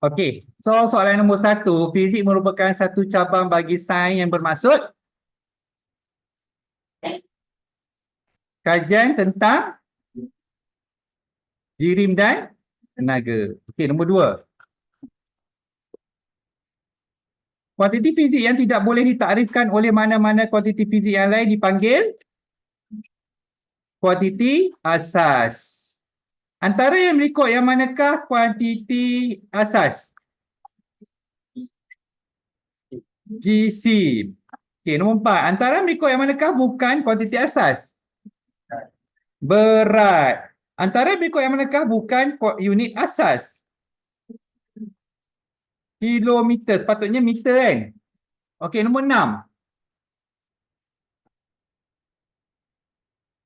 Okey, so soalan nombor 1, fizik merupakan satu cabang bagi sains yang bermaksud kajian tentang jirim dan tenaga. Okey, nombor 2. Kuantiti fizik yang tidak boleh ditakrifkan oleh mana-mana kuantiti fizik yang lain dipanggil kuantiti asas. Antara yang berikut yang manakah kuantiti asas? Gisim. Okey, nombor 4. Antara yang berikut yang manakah bukan kuantiti asas? Berat. Antara yang berikut yang manakah bukan unit asas? Kilometer. Sepatutnya meter kan? Okey, nombor 6.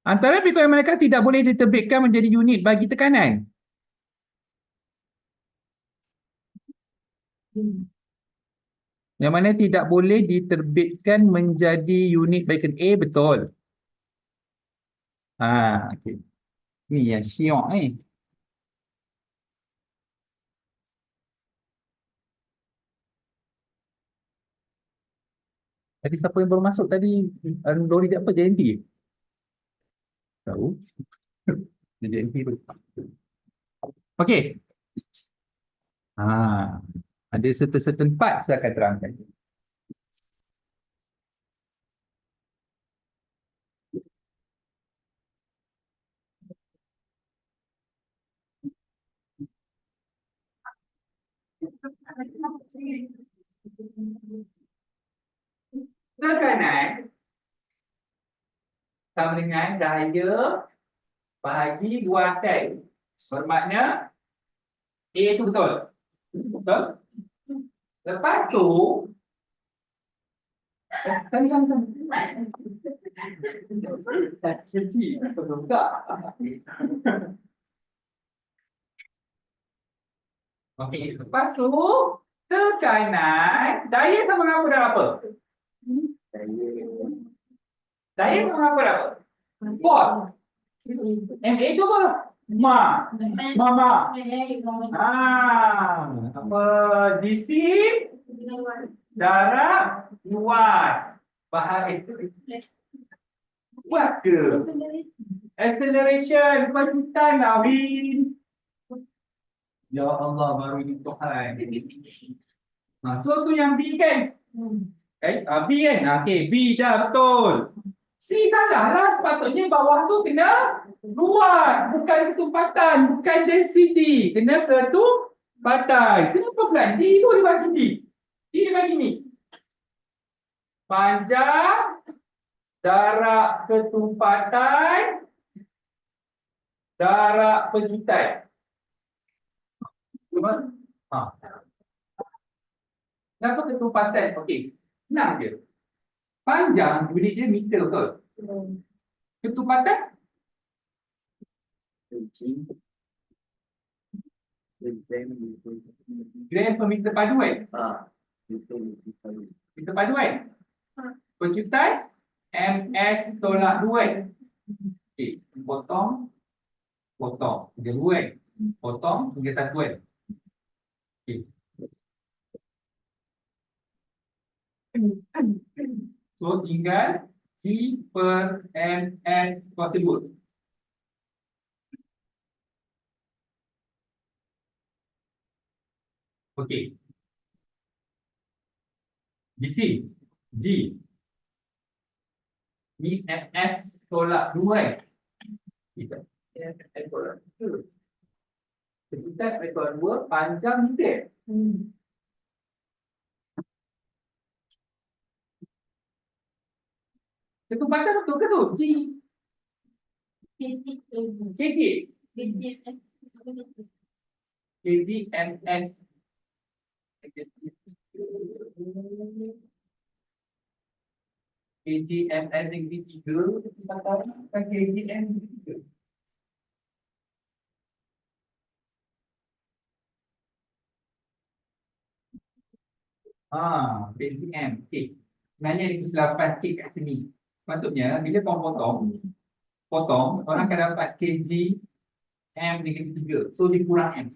Antara berikut yang manakah tidak boleh diterbitkan menjadi unit bagi tekanan? Yang mana tidak boleh diterbitkan menjadi unit bagi tekanan? A, betul. Okey. Ni yang syiok ni. Tadi siapa yang baru masuk tadi? Dori apa? JNT? Tahu. JNT tu. Okey. Ada certain part saya akan terangkan. Tekanan sama dengan daya bahagi 2 sel. Bermakna A tu betul. Betul? Lepas tu Okey, lepas tu tekanan daya sama dengan apa dan apa? Daya sama dengan apa dan apa? Force. MA tu apa? Mama. Apa? DC darab luas. Bahagi luas ke? Acceleration kecepatan lah, Win. Ya Allah, baru ini Tuhan. So tu yang B kan? B kan? Okey, B dah betul. C salah lah, sepatutnya bawah tu kena luas, bukan ketumpatan, bukan density. Kena ketumpatan. Kenapa pula D tu dia bagi D? D dia bagi ni. Panjang darab ketumpatan darab pegitan. Kenapa ketumpatan? Okey, senang je. Panjang unit dia meter betul? Ketumpatan? Gram per meter padu kan? Meter padu kan? Pegitan MS tolak 2 kan? Okey, potong. Tinggal 2 kan? Potong tinggal 1 kan? Okey. So tinggal C per MS tersebut. Okey. GC G ni MS tolak 2 kan? Kita MS tolak 2. Sekitar MS tolak 2 panjang meter. Ketumpatan betul ke tu? G KG KGMS KGMS negeri 3 ketumpatan kan KGM negeri 3. KGM. Okey. Sebenarnya ada kesilapan sikit kat sini. Sepatutnya bila kau potong orang akan dapat KG M negeri 3. So dia kurang M.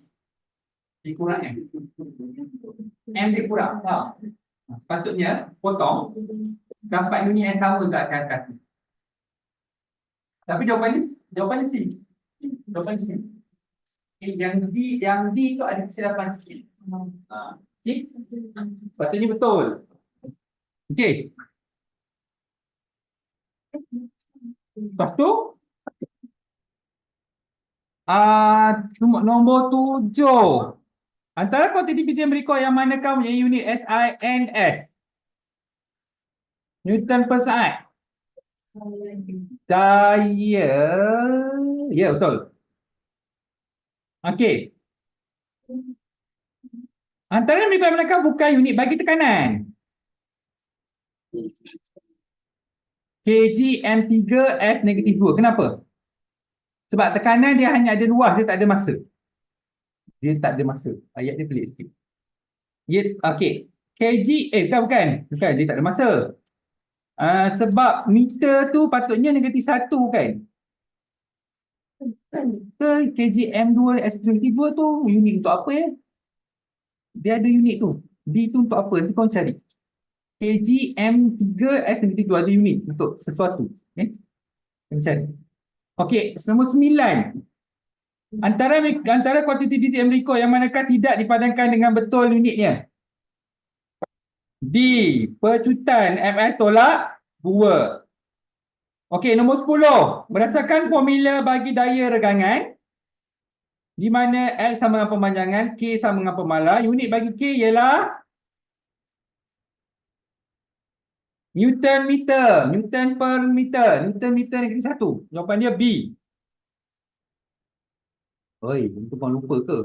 Dikurang M. M dikurang. Ha. Sepatutnya potong dapat unit yang sama kat atas. Tapi jawapannya C. Jawapan C. Yang D tu ada kesilapan sikit. Ha. Okay? Sepatutnya betul. Okey. Lepas tu nombor 7. Antara kuantiti PJM berikut yang manakah punya unit SI and S? Newton per saat. Daya. Ya, betul. Okey. Antara berikut yang manakah bukan unit bagi tekanan? kg M3 S negatif 2. Kenapa? Sebab tekanan dia hanya ada luas, dia tak ada masa. Dia tak ada masa. Ayat dia pelik sikit. Okey. kg, bukan. Bukan, dia tak ada masa. Sebab meter tu patutnya negatif 1 kan? kg M2 S negatif 2 tu unit untuk apa ya? Dia ada unit tu. D tu untuk apa? Nanti kau cari. kg M3 S negatif 2 ada unit untuk sesuatu. Okay? Kau cari. Okey, nombor 9. Antara kuantiti PJM berikut yang manakah tidak dipadankan dengan betul unitnya? D. Pecutan MS tolak 2. Okey, nombor 10. Berdasarkan formula bagi daya regangan, di mana L sama dengan pemanjangan, K sama dengan pemalar, unit bagi K ialah Newton meter. Newton per meter. Newton meter negatif 1. Jawapan dia B. Oi, itu kau lupa ke?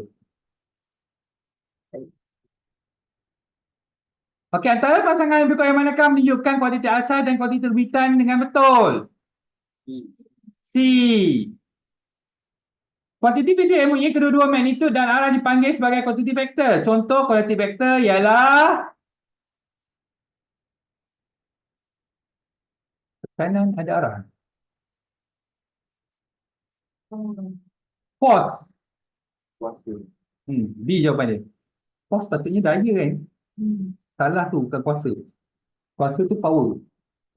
Okey, antara pasangan berikut yang manakah menunjukkan kuantiti asal dan kuantiti terbitan dengan betul? C. Kuantiti PJM mempunyai kedua-dua magnitud dan arah dipanggil sebagai kuantiti vektor. Contoh kuantiti vektor ialah tekanan ada arah. Force. B jawapan dia. Force patutnya daya kan? Salah tu, bukan kuasa. Kuasa tu power.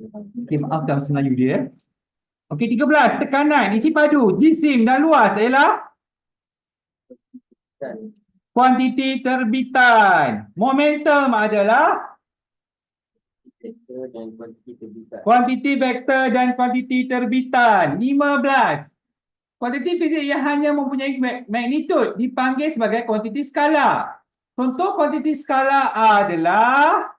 Okey, maaf dalam senayu dia. Okey, 13. Tekanan, isi padu, jisim dan luas ialah kuantiti terbitan. Momentum adalah kuantiti vektor dan kuantiti terbitan. 15. Kuantiti fizik yang hanya mempunyai magnitud dipanggil sebagai kuantiti skala. Contoh kuantiti skala adalah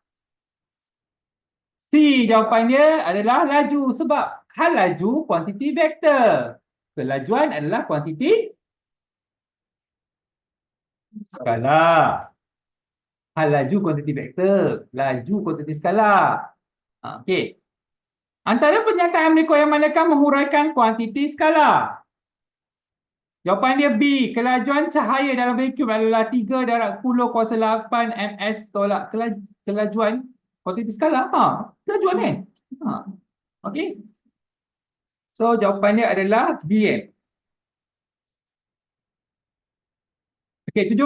C. Jawapannya adalah laju. Sebab hal laju kuantiti vektor. Kelajuan adalah kuantiti skala. Hal laju kuantiti vektor. Laju kuantiti skala. Okey. Antara pernyataan berikut yang manakah menguraikan kuantiti skala? Jawapan dia B. Kelajuan cahaya dalam vacuum adalah 3 darab 10 kuasa 8 ms tolak kelajuan kuantiti skala. Kelajuan kan? Okey. So jawapan dia adalah B. Okey, 17.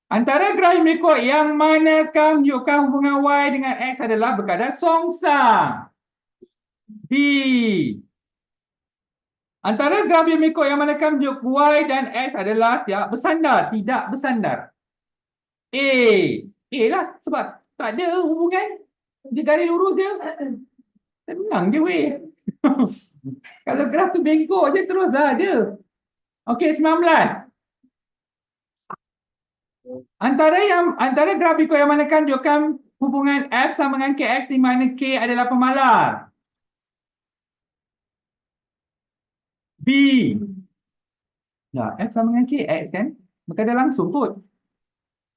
Antara graf berikut yang manakah menunjukkan hubungan Y dengan X adalah berkadar songsang? B. Antara graf yang berikut yang manakah menunjuk Y dan X adalah tidak bersandar. A. A lah sebab tak ada hubungan. Dia garis lurus dia. Tenang je weh. Kalau graf tu bengkok je teruslah dia. Okey, 19. Antara graf berikut yang manakah menunjukkan hubungan F sama dengan KX di mana K adalah pemalar? B. Nah, F sama dengan KX kan? Berkadar langsung kot.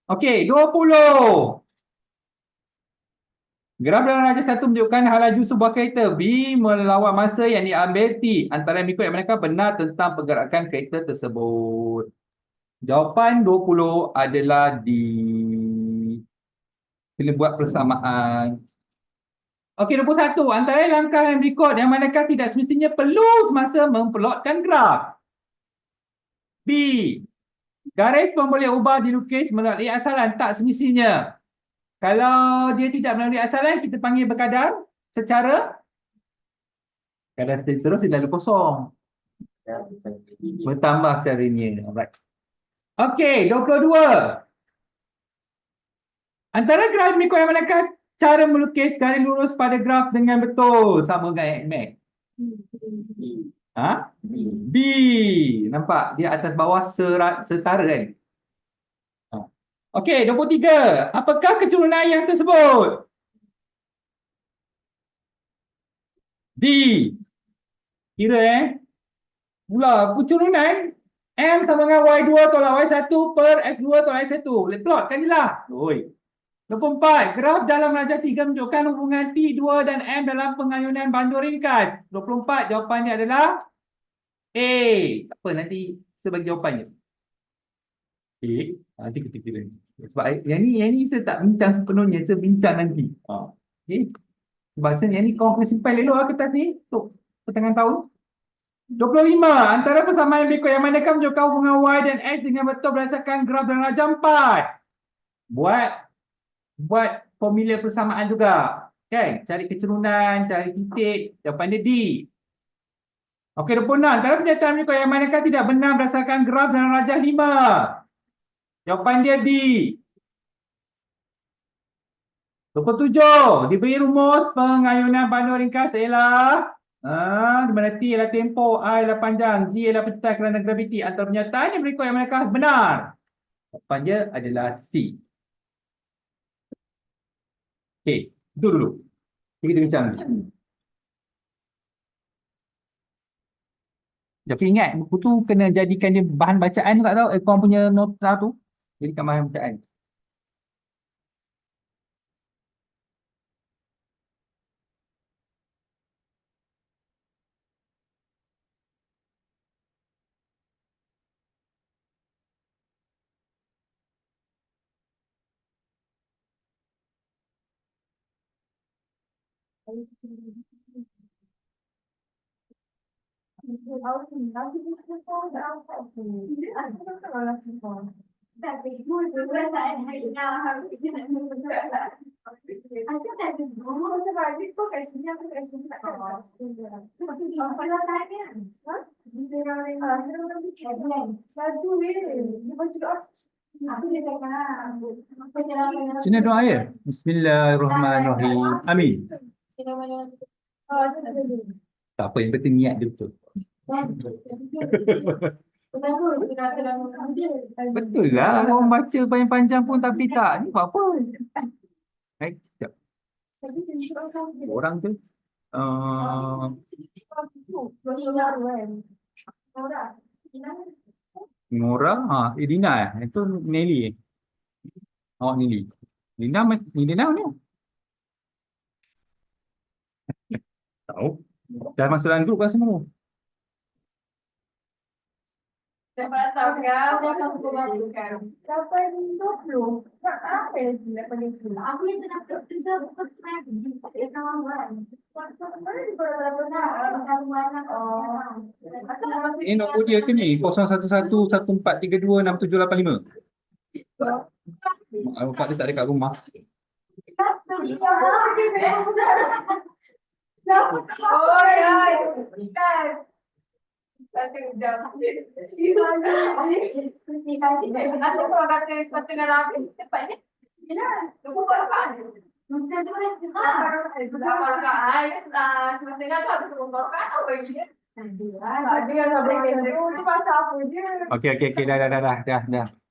Okey, 20. Graf dalam raja 1 menunjukkan hal laju sebuah kereta B melawan masa yang diambil T. Antara berikut yang manakah benar tentang pergerakan kereta tersebut? Jawapan 20 adalah D. Kita buat persamaan. Okey, 21. Antara langkah yang berikut yang manakah tidak semestinya perlu semasa memplotkan graf? B. Garis pun boleh ubah dilukis melalui asalan. Tak semestinya. Kalau dia tidak melalui asalan, kita panggil berkadar secara kadar terus dia lalu kosong. Bertambah caranya. Alright. Okey, 22. Antara graf berikut yang manakah cara melukis garis lurus pada graf dengan betul? Sama dengan Mac. Ha? B. Nampak? Dia atas bawah setara kan? Ha. Okey, 23. Apakah keturunan yang tersebut? D. Kira Pula keturunan M sama dengan Y2 tolak Y1 per X2 tolak X1. Boleh plotkan je lah. Oi. 24. Graf dalam rajah 3 menunjukkan hubungan T2 dan M dalam pengayunan bandur ringkas. 24. Jawapannya adalah A. Tak apa, nanti saya bagi jawapannya. A. Nanti kita kira. Sebab yang ni saya tak bincang sepenuhnya. Saya bincang nanti. Okay. Sebab yang ni kau kena simpan elok lah kertas ni. Untuk pertengahan tahun. 25. Antara persamaan berikut yang manakah menunjukkan hubungan Y dan X dengan betul berdasarkan graf dalam rajah 4. Buat formula persamaan juga. Kan? Cari keturunan, cari titik. Jawapan dia D. Okey, 26. Antara pernyataan berikut yang manakah tidak benar berdasarkan graf dalam rajah 5. Jawapan dia D. 27. Diberi rumus pengayunan bandur ringkas ialah di mana T ialah tempoh, I ialah panjang, G ialah pencetak kerana graviti. Antara pernyataan yang berikut yang manakah benar? Jawapan dia adalah C. Okey, itu dulu. Kita bincang. Tapi ingat, buku tu kena jadikan dia bahan bacaan tu, tak tahu. Kau punya nota tu, jadikan bahan bacaan. Cina doa ya. Bismillahirrahmanirrahim. Amin. Tak apa, yang penting niat dia betul. Betul lah, orang baca panjang-panjang pun tapi tak. Ni apa? Sekejap. Orang tu Nora, Dina itu Nelly. Oh, Nelly. Dina mana? Tahu. Dah masuk dalam grup kan semua. Dapat tahu kan? Dia akan bukan. Dapat 20. Tak apa yang tidak paling pula. Aku yang nak kerja bukan snack. Dia kawan kan. Ini nombor dia ke ni? 011114326785. Bapak dia tak ada kat rumah. Okey, dah.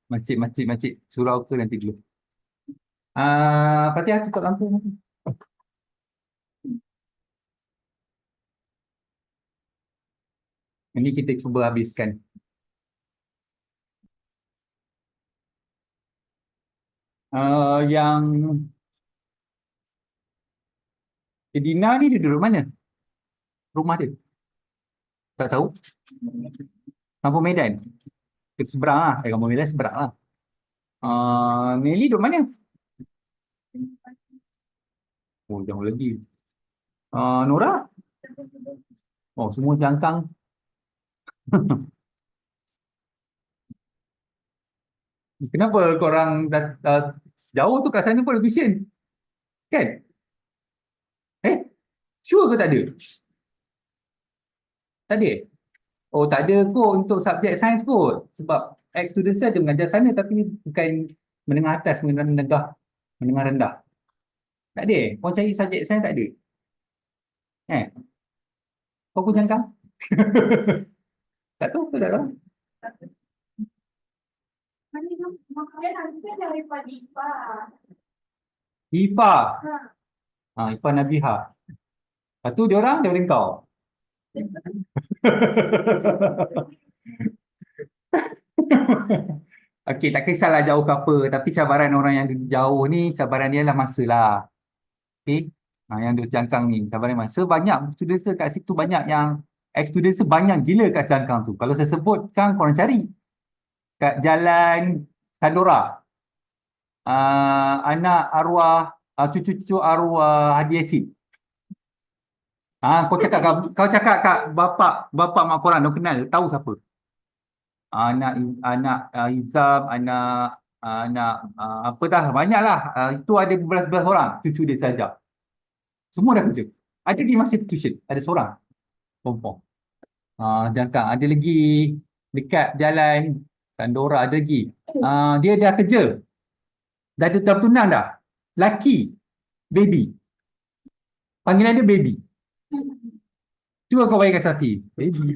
Makcik. Surau tu nanti dulu. Fatihah tutup lampu. Ini kita cuba habiskan. Yang Dina ni dia duduk mana? Rumah dia? Tak tahu. Kampung Medan. Ke seberang lah. Kampung Medan seberang lah. Nelly duduk mana? Oh, jauh lagi. Nora? Oh, semua jangkang. Kenapa korang jauh tu kat sana pun ada tuition? Kan? Sure ke tak ada? Tak ada? Oh, tak ada kot untuk subjek sains kot. Sebab ex-student saya ada mengajar sana tapi bukan menengah atas, menengah rendah. Tak ada? Kau cari subjek sains tak ada? Eh? Kau pun jangka? Tak tahu, tak tahu. Makanya nanti kan daripada IPA. IPA. Ha. IPA Nabiha. Lepas tu dia orang daripada kau. Okey, tak kisahlah jauh ke apa. Tapi cabaran orang yang jauh ni, cabaran dia lah masa lah. Okey. Yang duduk Jangkang ni, cabaran masa. Banyak student kat situ, banyak yang ex-student banyak gila kat Jangkang tu. Kalau saya sebutkan, korang cari. Kat Jalan Kandora. Anak arwah, cucu-cucu arwah Hadi Yassin. Kau cakap kat bapa mak korang, dia kenal, tahu siapa. Anak anak Izam, anak apa dah, banyaklah. Itu ada belas-belas orang cucu dia saja. Semua dah kerja. Ada di masih tuition, ada seorang perempuan. Jangkang ada lagi dekat Jalan Kandora ada lagi. Dia dah kerja. Dah tunang dah. Laki, baby. Panggilan dia baby. Cuba kau bayangkan sapi. Baby.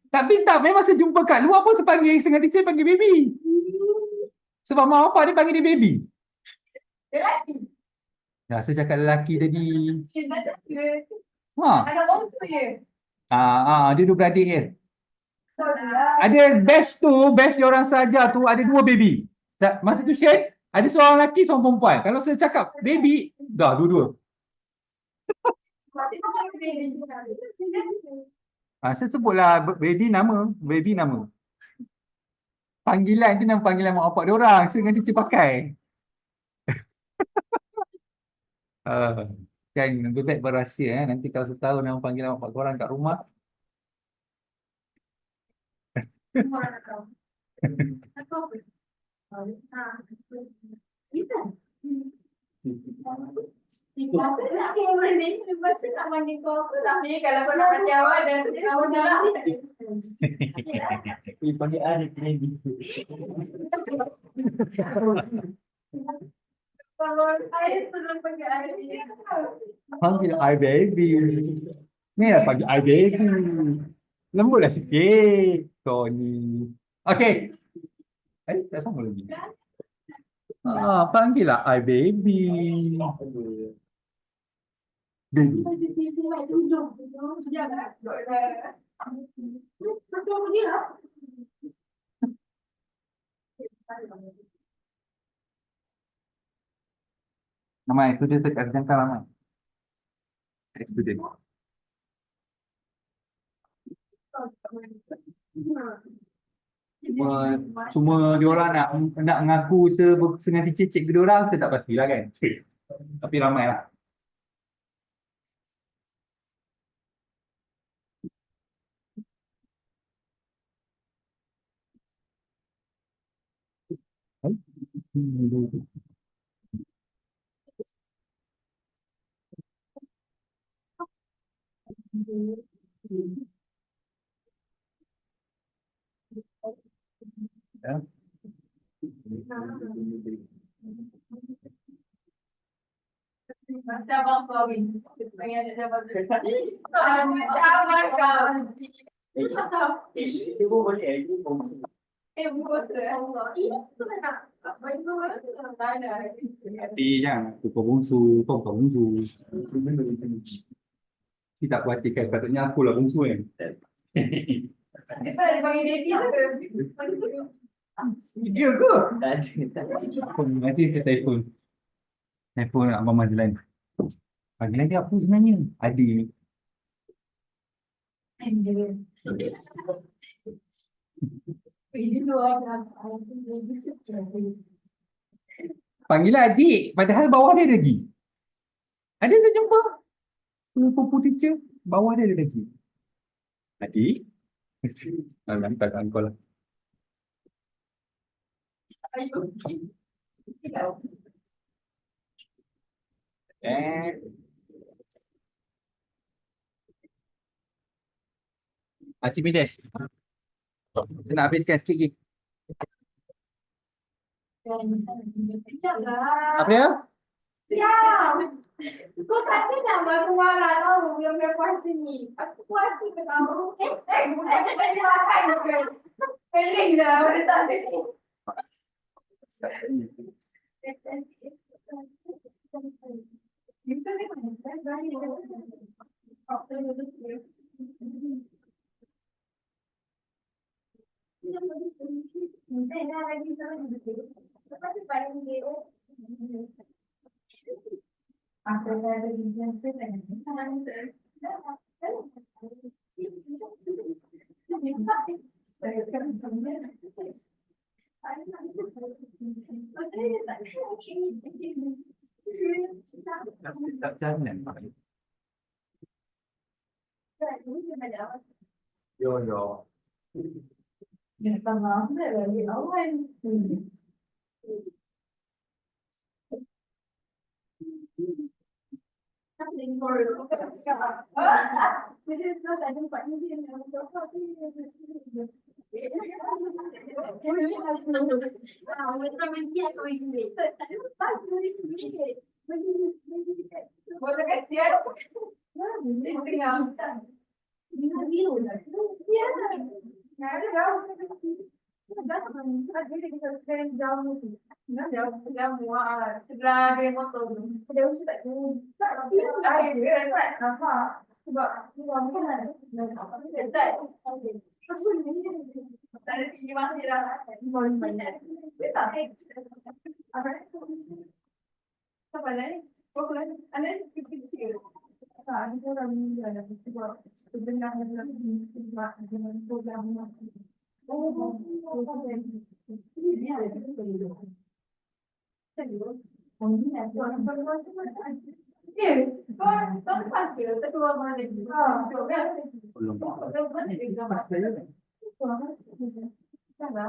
Tapi tak, memang saya jumpa kat luar pun saya panggil setengah teacher panggil baby. Sebab mak bapak dia panggil dia baby. Lelaki. Saya cakap lelaki tadi. Ada orang tu je. Dia dua beradik dia. Ada batch dia orang saja tu ada dua baby. Masa tu share, ada seorang lelaki, seorang perempuan. Kalau saya cakap baby, dah dua-dua. Saya sebutlah baby nama. Panggilan tu nama panggilan mak bapak dia orang. Saya dengan teacher pakai. Kan lebih baik berahsia. Nanti kalau saya tahu nama panggilan mak bapak korang kat rumah. Tapi kalau kau nak mati awal dan awal jalan Panggil Arif ni. kalau saya sudah panggil air dia. Panggil I baby. Ni lah panggil I baby. Lembutlah sikit. Kau ni. Okey. Tak sama lagi. Panggil lah I baby. Baby. Ramai, tu dia sekat jangka ramai. Student. Cuma diorang nak mengaku setengah cicit ke diorang, saya tak pastilah kan. Tapi ramai lah. Ya. Cabang kahwin. Pengen ada cabang kahwin. Cabang kahwin. Itu pun boleh. Buat Allah. Ini tu nak. Apa itu? Tapi jangan kau bungsu. Si tak perhatikan, sepatutnya akulah bungsu kan. Dia tak ada panggil baby ke? Dia ke? Nanti saya telefon Abang Mazlan. Panggilan dia apa sebenarnya? Adik. Panggilan adik, padahal bawah dia ada lagi. Ada saya jumpa. Pupu teacher, bawah dia ada lagi. Adik. Minta kat kau lah. Pakcik Mides. Kita nak habiskan sikit lagi. Apa dia? Ya, kau tadi nama tu marah tahu yang puasa ni. Aku puasa ke tahu. Tadi makan ke? Pelik dah pada tadi. Tak jalan. Yo yo. Minta maaf dari awal. Sebelah dia motor tu. Dia mesti tak tahu. Tak dia tak nampak. Sebab mungkin ada. Tak. Tak ada tinggi masih dah. Banyak. Tak. Apa? Apa lagi? Kau lagi? Ada kecil. Tak, ada orang ni ada sebab sebenarnya sebab dengan program ni. Oh, ini ada serius. Ini ada orang macam kau pasti tu keluar mana lagi? Belum. Sana.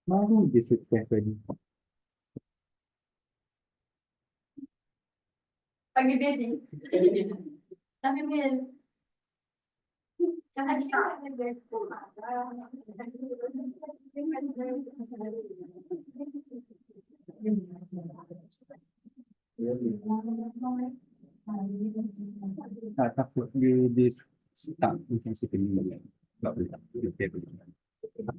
Baru je sukses tadi. Pagi baby. Tapi mil. Jangan dikatakan sekolah. Takut dia tak macam seperti ni. Tak boleh tak. Dia boleh. Kita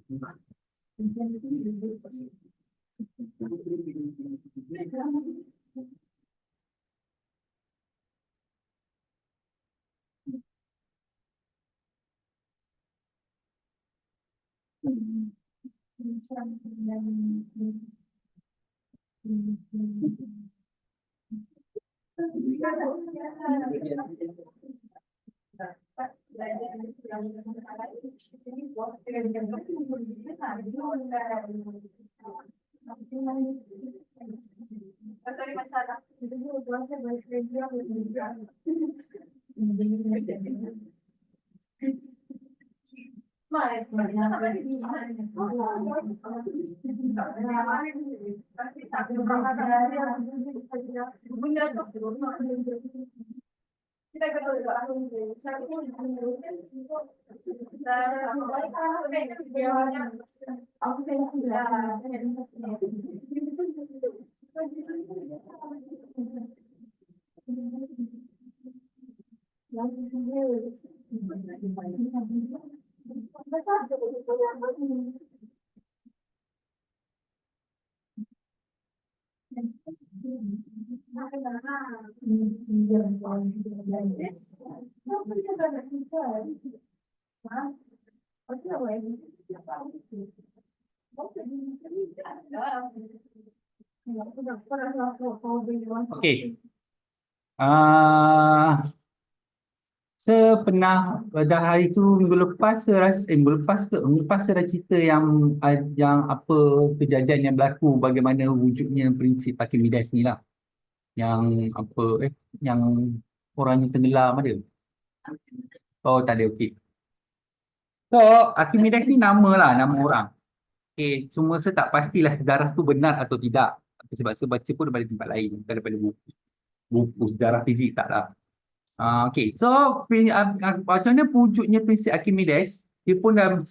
Okey. Saya pernah pada hari tu minggu lepas minggu lepas saya dah cerita yang apa kejadian yang berlaku, bagaimana wujudnya prinsip Pakir Midas ni lah. Yang apa yang Orangnya tenggelam ada. Oh, tak ada. Okey. So, Archimedes ni nama lah, nama orang. Okay, cuma saya tak pastilah sejarah tu benar atau tidak. Sebab saya baca pun daripada tempat lain, bukan daripada buku sejarah fizik, tak lah. Okay, so macam mana wujudnya prinsip Archimedes, dia pun dalam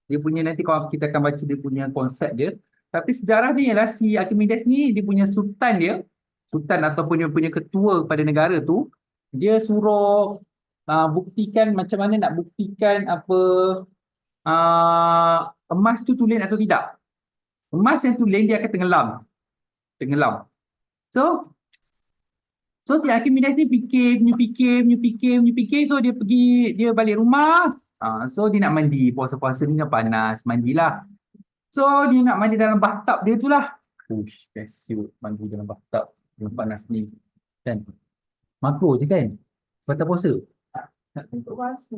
dia punya, nanti kalau kita akan baca dia punya konsep dia. Tapi sejarah ni ialah si Archimedes ni, dia punya sultan dia, sultan ataupun dia punya ketua pada negara tu, dia suruh buktikan macam mana nak buktikan apa emas tu tulen atau tidak. Emas yang tulen dia akan tenggelam. Tenggelam. So si Archimedes ni fikir. So dia pergi, dia balik rumah. So dia nak mandi. Puasa-puasa ni kan panas. Mandilah. So dia nak mandi dalam bathtub dia tu lah. Ush, best mandi dalam bathtub. Yang panas ni. Kan? Makro je kan? Batal puasa. Untuk puasa.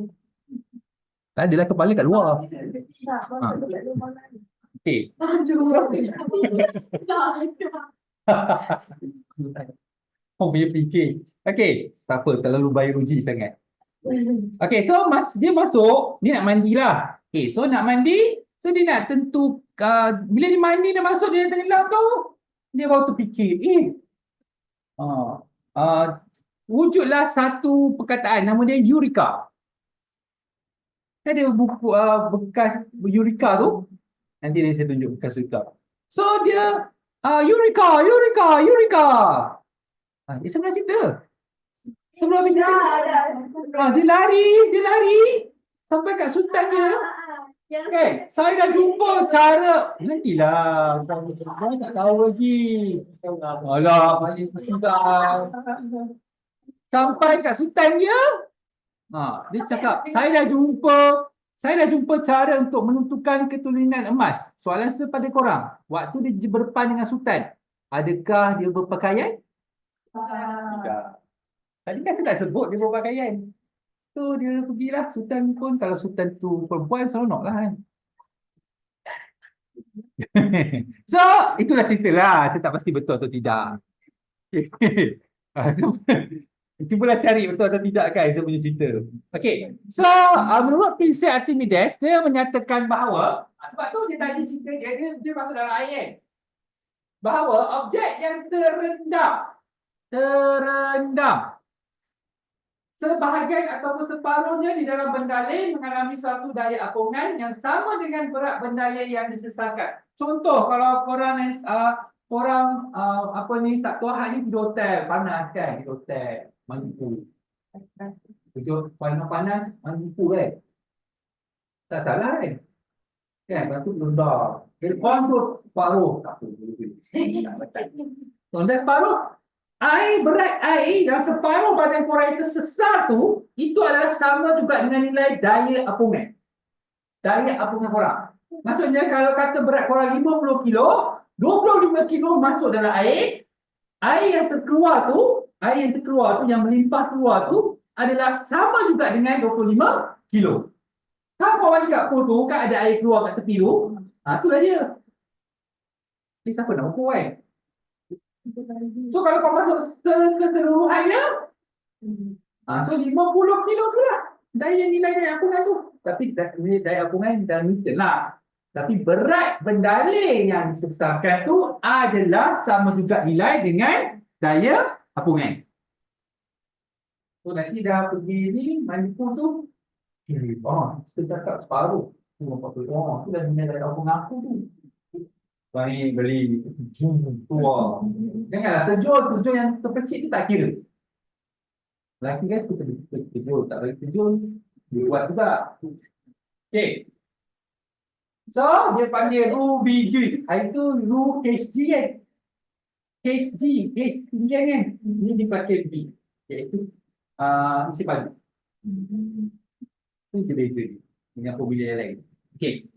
Tak adalah kepala kat luar. Tak, puasa dekat rumah lain. Okay. Oh, punya fikir. Okay. Tak apa, terlalu bayar uji sangat. Okay, so dia masuk, dia nak mandilah. Okay, so nak mandi, so dia nak tentu, bila dia mandi, dia masuk, dia tenggelam tu, dia baru terfikir, wujudlah satu perkataan, nama dia Eureka. Ada buku bekas Eureka tu, nanti saya tunjuk bekas Eureka. So dia, Eureka. Dia sebenarnya cerita. Sebelum habis cerita. Dia lari. Sampai kat sultan dia. Okay, saya dah jumpa cara. Nantilah. Kau tak tahu lagi. Alah, balik persidangan. Sampai kat sultan dia. Dia cakap, saya dah jumpa cara untuk menentukan keturunan emas. Soalan saya pada korang. Waktu dia berdepan dengan sultan, adakah dia berpakaian? Tidak. Tadi kan saya dah sebut dia berpakaian. So dia pergilah, sultan pun, kalau sultan tu perempuan, seronok lah kan. So, itulah cerita lah. Saya tak pasti betul atau tidak. Cubalah cari betul atau tidak kan saya punya cerita. Okay. So, menurut prinsip Archimedes, dia menyatakan bahawa, sebab tu dia tadi cerita dia masuk dalam ayat. Bahawa objek yang terendam sebahagian ataupun separuhnya di dalam bendalin mengalami suatu daya apungan yang sama dengan berat bendalin yang disesatkan. Contoh, kalau korang apa ni, Sabtu Ahad ni tidur hotel, panas kan, tidur hotel, mandi. Tidur panas, mandi kan. Tak salah kan? Kan, lepas tu rendah. Aircon tu separuh, tak apa. Rendah separuh. Berat air dan separuh badan korang yang tersesat tu, itu adalah sama juga dengan nilai daya apungan. Daya apungan korang. Maksudnya kalau kata berat korang 50 kilo, 25 kilo masuk dalam air, air yang terkeluar tu, yang melimpah keluar tu adalah sama juga dengan 25 kilo. Kalau korang dekat pool tu, kan ada air keluar kat tepi tu, itulah dia. Ni siapa nak ukur kan? So kalau kau masuk keseluruhannya, so 50 kilo tu lah nilai daya apungan tu. Tapi daya apungan dalam meter lah. Tapi berat bendalin yang disesatkan tu adalah sama juga nilai dengan daya apungan. So nanti dah pergi ni, mandi pool tu, saya cakap separuh. Tu dah nilai daya apungan aku tu. Bani beli tua. Janganlah terjun yang terpecik tu tak kira. Lelaki kan tu terjun, tak bagi terjun, dia buat juga. Okay. So, dia panggil Rule BG. Itu Rule HG kan. H tinggian kan. Ini dipakai B. Iaitu isi padu. Itu dia beza dengan formula yang lain. Okay.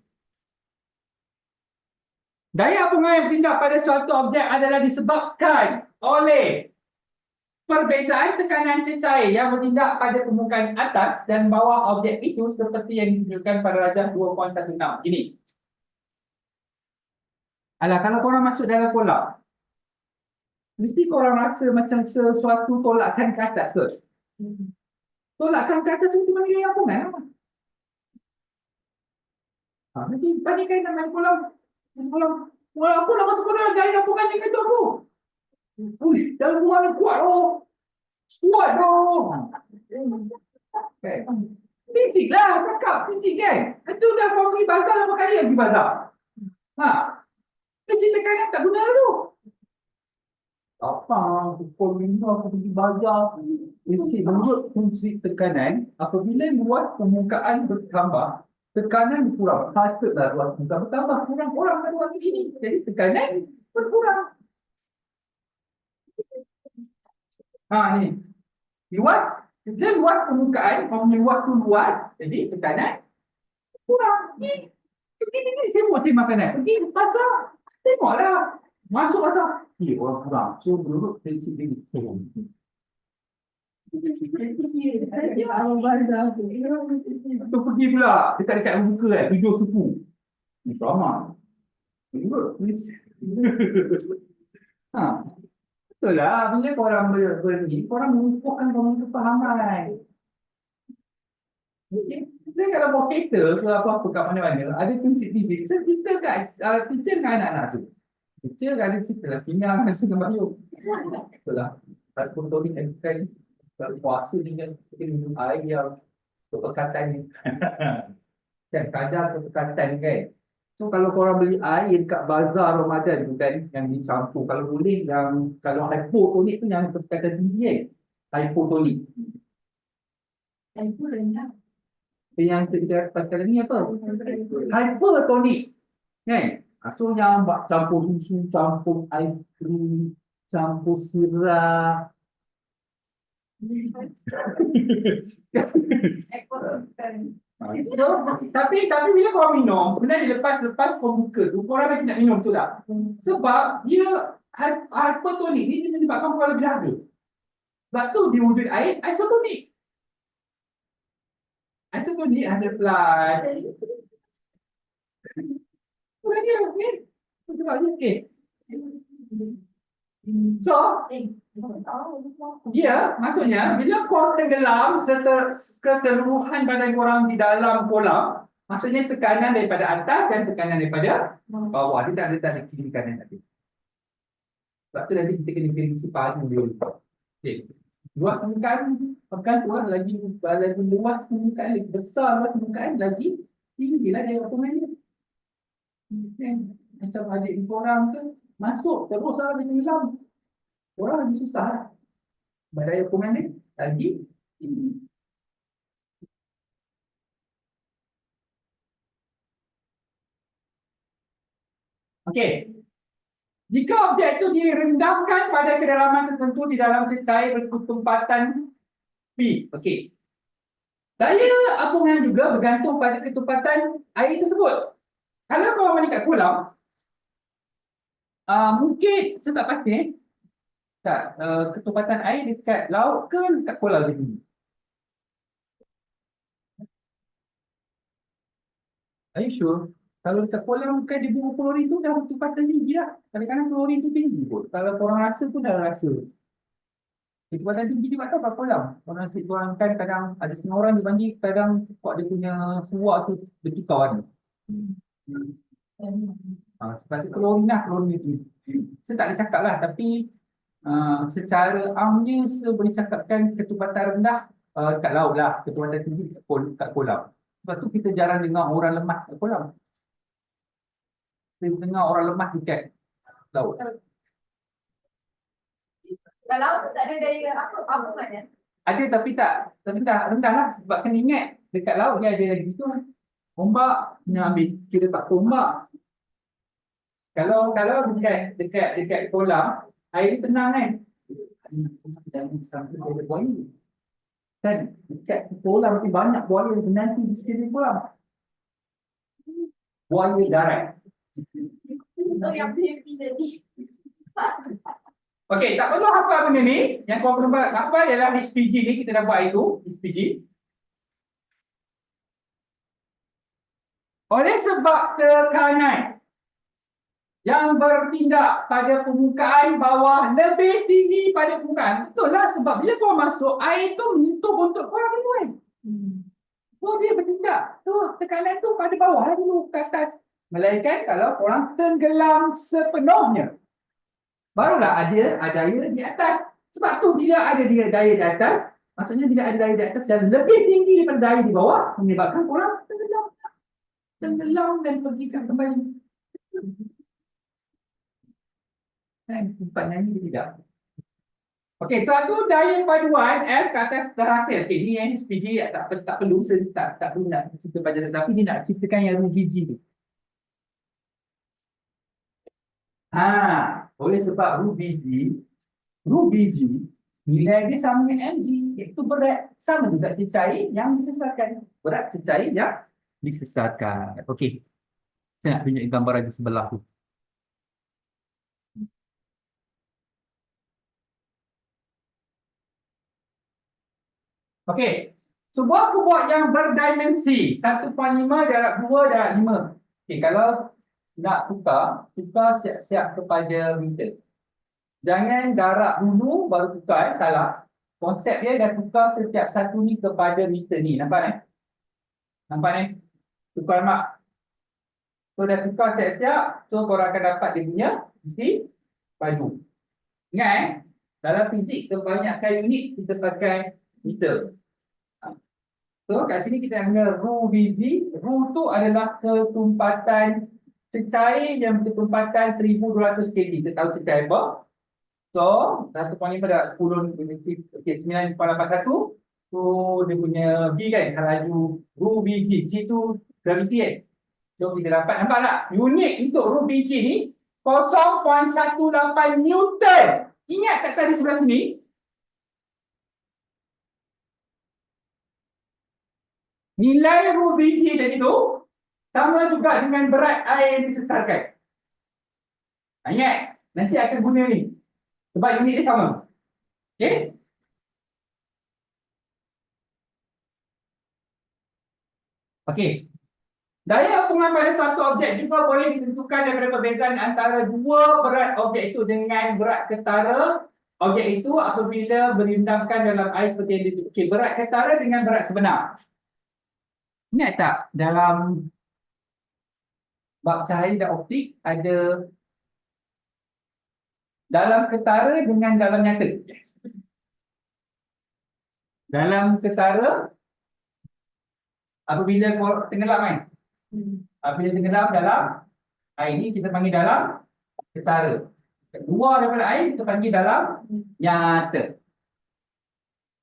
Daya apungan yang bertindak pada suatu objek adalah disebabkan oleh perbezaan tekanan cecair yang bertindak pada permukaan atas dan bawah objek itu seperti yang ditunjukkan pada rajah 2.16. Ini. Alah, kalau korang masuk dalam kolam, Mesti korang rasa macam sesuatu tolakkan ke atas ke? Tolakkan ke atas itu bagi ampungan lah. Nanti bandingkan dengan kolam. Kolam. Kolam aku dah masuk kolam dari ampungan dengan tu aku. Ui, dalam buah ni kuat oh. Kuat dong. Okay. Fisik lah, cakap fisik kan. Itu dah kau pergi bazar berapa kali yang pergi bazar? Ha. Fisik tekanan tak guna tu. Apa? Pukul 5 aku pergi bazar. Menurut fungsi tekanan, apabila luas permukaan bertambah, tekanan berkurang. Patutlah luas permukaan bertambah. Kurang-kurang pada waktu ini. Jadi tekanan berkurang. Ha ni. Luas. Bila luas permukaan, maksudnya luas tu luas. Jadi tekanan kurang. Ni. Pergi semua cari makanan. Pergi ke pasar. Tengoklah. Masuk pasar. Orang kurang. So, menurut prinsip ini. Tu pergi pula dekat-dekat muka kan, video suku. Ni drama. Menurut prinsip. Ha. Betul lah. Bila korang berni, korang mengukuhkan korang kefahaman. Kita kalau bawa kereta ke apa-apa kat mana-mana, ada prinsip didik. Saya cerita kat teacher dengan anak-anak tu. Teacher ada cerita lah, pinang dan segala macam. Betul lah. Walaupun Tony kan kalau puasa dengan kita minum air yang kepekatan ni. Kan kadar kepekatan kan. So kalau korang beli air dekat bazar Ramadan tu kan, yang dicampur, kalau boleh yang kalau hypotonik tu yang kepekatan tinggi kan. Hypotonik. Itu rendah. Yang kita katakan ni apa? Hypertonik. Kan? So yang campur susu, campur air krim, campur sirap. So, tapi bila korang minum, sebenarnya lepas kau buka tu, korang lagi nak minum tu tak? Sebab dia hypertonik ni dia menyebabkan korang lebih dahaga. Sebab tu dia wujud air isotonik. Isotonik ada plus. Bukan dia, okey. Sebab dia okey. So, dia maksudnya bila kau tenggelam keseluruhan badan korang di dalam kolam, maksudnya tekanan daripada atas dan tekanan daripada bawah. Dia tak ada kiri kanan tadi. Sebab tu nanti kita kena kira sifat dulu. Okey. Luas permukaan tu kan lagi luas permukaan, lagi besar luas permukaan, lagi tinggilah dia apa macam adik korang ke masuk terus lah dia tenggelam. Orang lagi susah lah. Badai hukuman ni lagi tinggi. Okey. Jika objek itu direndamkan pada kedalaman tertentu di dalam cecair berketumpatan P. Okey. Daya apungan juga bergantung pada ketempatan air tersebut. Kalau kau mandi kat kolam, mungkin saya tak pasti tak ketempatan air dekat laut ke dekat kolam lebih tinggi. Are you sure? Kalau dekat kolam kan dia buang klorin tu dah ketempatan tinggi lah. Kadang-kadang klorin tu tinggi pun. Kalau korang rasa pun dah rasa. Ketempatan tinggi juga tak apa kolam. Korang kan kadang ada setengah orang dia mandi, kadang kuat dia punya suak tu bertukar warna. Sebab tu klorin lah, klorin itu. Saya tak ada cakap lah, tapi secara amnya saya boleh cakapkan ketempatan rendah kat laut lah, ketempatan tinggi kat kolam. Sebab tu kita jarang dengar orang lemah kat kolam. Kita dengar orang lemah dekat laut. Kat laut tak ada daya apa kan? Ada tapi tak rendah lah. Sebab kena ingat dekat laut dia ada lagi tu ombak, kena ambil kira faktor ombak. Kalau dekat kolam air dia tenang kan. Dan sampai ada buaya. Kan dekat kolam tu banyak buaya nanti di sekeliling kolam. Buaya darat. Itu yang PAP tadi. Okey, tak perlu hafal benda ni. Yang kau perlu hafal ialah HPG ni, kita dah buat itu, HPG. Oleh sebab tekanan. yang bertindak pada permukaan bawah lebih tinggi pada permukaan. Betul lah, sebab bila kau masuk, air tu menyentuh bontot korang dulu kan. So dia bertindak. So tekanan tu pada bawah lah dulu ke atas. Melainkan kalau korang tenggelam sepenuhnya, barulah ada daya di atas. Sebab tu bila ada dia daya di atas, maksudnya bila ada daya di atas yang lebih tinggi daripada daya di bawah, menyebabkan korang tenggelam. Tenggelam dan pergi kembali. Tempat nyanyi tidak. Okey, satu daya paduan F ke atas terhasil. Okey, ni SPG tak perlu tak perlu nak cerita pada, tapi dia nak ceritakan yang Rubg tu. Oleh sebab Rubg nilai dia sama dengan mg, iaitu berat sama juga cecair yang disesatkan. Berat cecair yang disesatkan. Okey. Saya nak tunjuk gambar di sebelah tu. Okey. Sebuah kubur yang berdimensi 1.5 darab 2 darab 5. Okey, kalau nak tukar siap-siap kepada meter. Jangan darab dulu baru tukar, salah. Konsep dia dah tukar setiap satu ni kepada meter ni. Nampak ni? Nampak ni? Tukar mak. So dah tukar siap-siap, so korang akan dapat dia punya isi padu. Ingat dalam fizik kebanyakan unit kita pakai meter. So kat sini kita guna Rubg. Ru tu adalah ketumpatan cecair yang bertumpatan 1200 kg. Kita tahu cecair apa? So 1.5 darab 10 okay, 9.81. So dia punya B kan, laju Rubg. G tu gravity kan. So kita dapat, nampak tak? Unit untuk Rubg ni 0.18 Newton. Ingat tak tadi sebelah sini? Nilai Rubg tadi tu sama juga dengan berat air yang disesarkan. Ingat, nanti akan guna ni. Sebab unit dia sama. Okey? Okey. Daya hubungan pada satu objek juga boleh ditentukan daripada perbezaan antara dua berat objek itu dengan berat ketara objek itu apabila berendamkan dalam air seperti yang ditunjukkan. Okey, berat ketara dengan berat sebenar. Ingat tak dalam bab cahaya dan optik ada dalam ketara dengan dalam nyata? Yes. Dalam ketara apabila tenggelam kan? Apabila tenggelam dalam air ni kita panggil dalam ketara. Keluar daripada air kita panggil dalam nyata.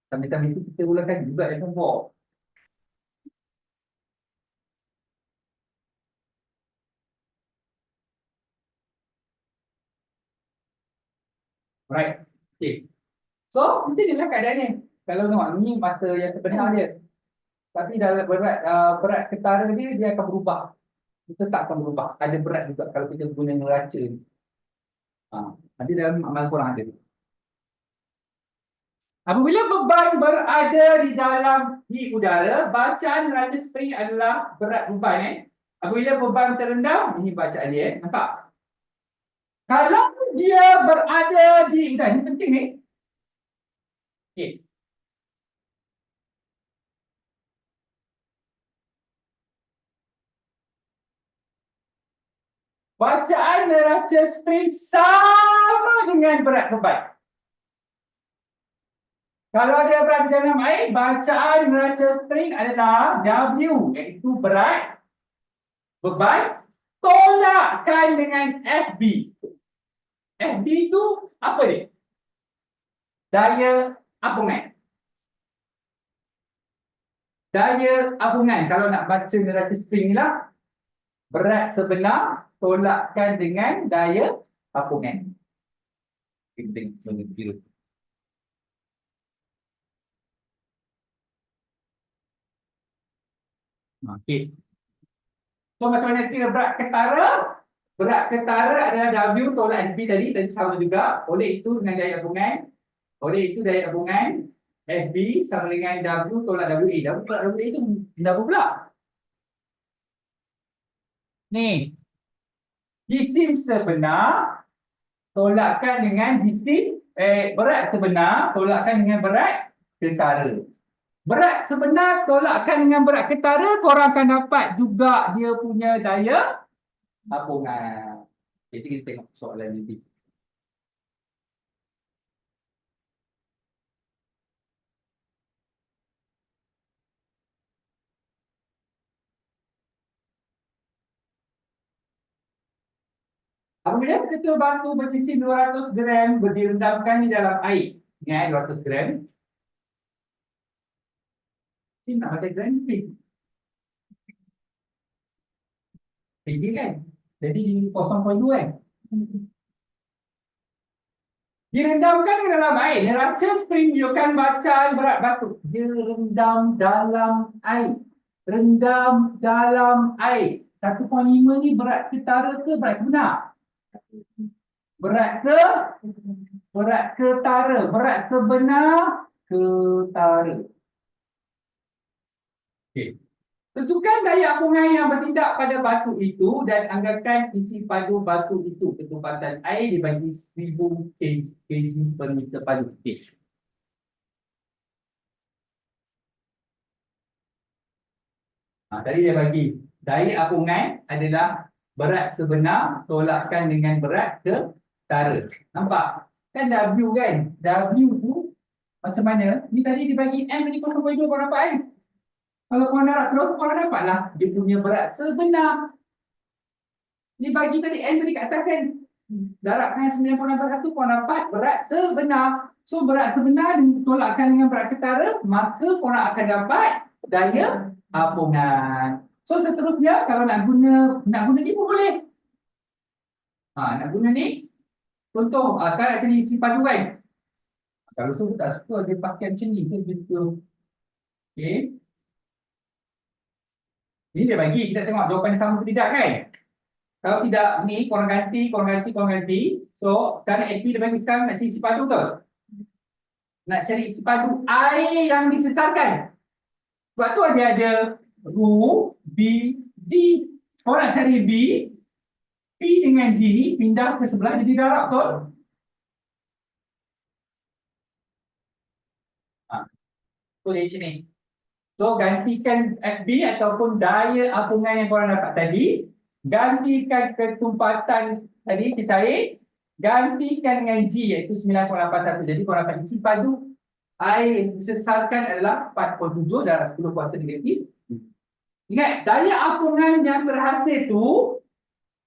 Sambil-sambil itu kita ulangkan juga yang nombor. Right. Okay. So, macam inilah keadaannya. Kalau tengok, ni masa yang sebenar dia. Tapi dalam berat ketara dia akan berubah. Kita tak akan berubah. Ada berat juga kalau kita guna neraca ni. Nanti dalam amal Quran ada. Apabila beban berada di udara, bacaan neraca spring adalah berat beban. Apabila beban terendam, ini bacaan dia. Nampak? Kalau dia berada di udara, ini penting ni. Okay. Bacaan neraca spring sama dengan berat beban. Kalau dia berada di dalam air, bacaan neraca spring adalah W, iaitu berat beban tolakkan dengan FB. FB itu apa dia? Daya apungan. Daya apungan, kalau nak baca neraca spring ni lah, berat sebenar tolakkan dengan daya apungan. Penting mengerti. Okey. So macam mana kira berat ketara? Berat ketara adalah W tolak FB tadi sama juga. Oleh itu dengan daya apungan. Oleh itu daya apungan FB sama dengan W tolak WA. W tolak WA itu berapa pula? Ni. Jisim sebenar tolakkan dengan berat sebenar tolakkan dengan berat ketara. Berat sebenar tolakkan dengan berat ketara, korang akan dapat juga dia punya daya tapungan. Jadi kita tengok soalan ini. Apabila seketul batu berisi 200 gram direndamkan di dalam air. Ingat 200 gram. Ini nak baca gram tinggi kan? Jadi 0,2 kan? Direndamkan ke dalam air. Neraca spring menunjukkan bacaan berat batu. Dia rendam dalam air. Rendam dalam air. 1,5 ni berat ketara ke berat sebenar? Berat ke? Berat ketara. Berat sebenar ketara. Okey. Tentukan daya apungan yang bertindak pada batu itu dan anggakan isi padu batu itu. Ketempatan air dibagi 1000 kg per meter padu. Okay. Tadi dia bagi daya apungan adalah berat sebenar tolakkan dengan berat ketara. Nampak? Kan W kan? W tu macam mana? Ni tadi dibagi M ni 0,2 kau dapat kan? Kalau kau nak terus kau dapatlah dia punya berat sebenar. Ni bagi tadi N tadi kat atas kan? Darabkan 96% kau dapat berat sebenar. So berat sebenar tolakkan dengan berat ketara, maka kau akan dapat daya apungan. So seterusnya kalau nak guna ni pun boleh. Nak guna ni. Contoh sekarang nak cari isi padu kan. Kalau so tak suka dia pakai macam ni, saya betul. Okey. Ini dia bagi kita tengok jawapan sama atau tidak kan. Kalau tidak ni korang ganti. So sekarang aktif dia bagi sekarang nak cari isi padu tu. Nak cari isi padu air yang disesarkan. Sebab tu dia ada Ru, B, G. Orang cari B, P dengan G ni pindah ke sebelah jadi darab betul? So dia macam ni. So gantikan FB ataupun daya apungan yang korang dapat tadi. Gantikan ketumpatan tadi cecair. Gantikan dengan G iaitu 9,81. Jadi korang dapat isi padu air yang disesarkan adalah 4,7 darab 10 kuasa negatif. Ingat, daya apungan yang berhasil tu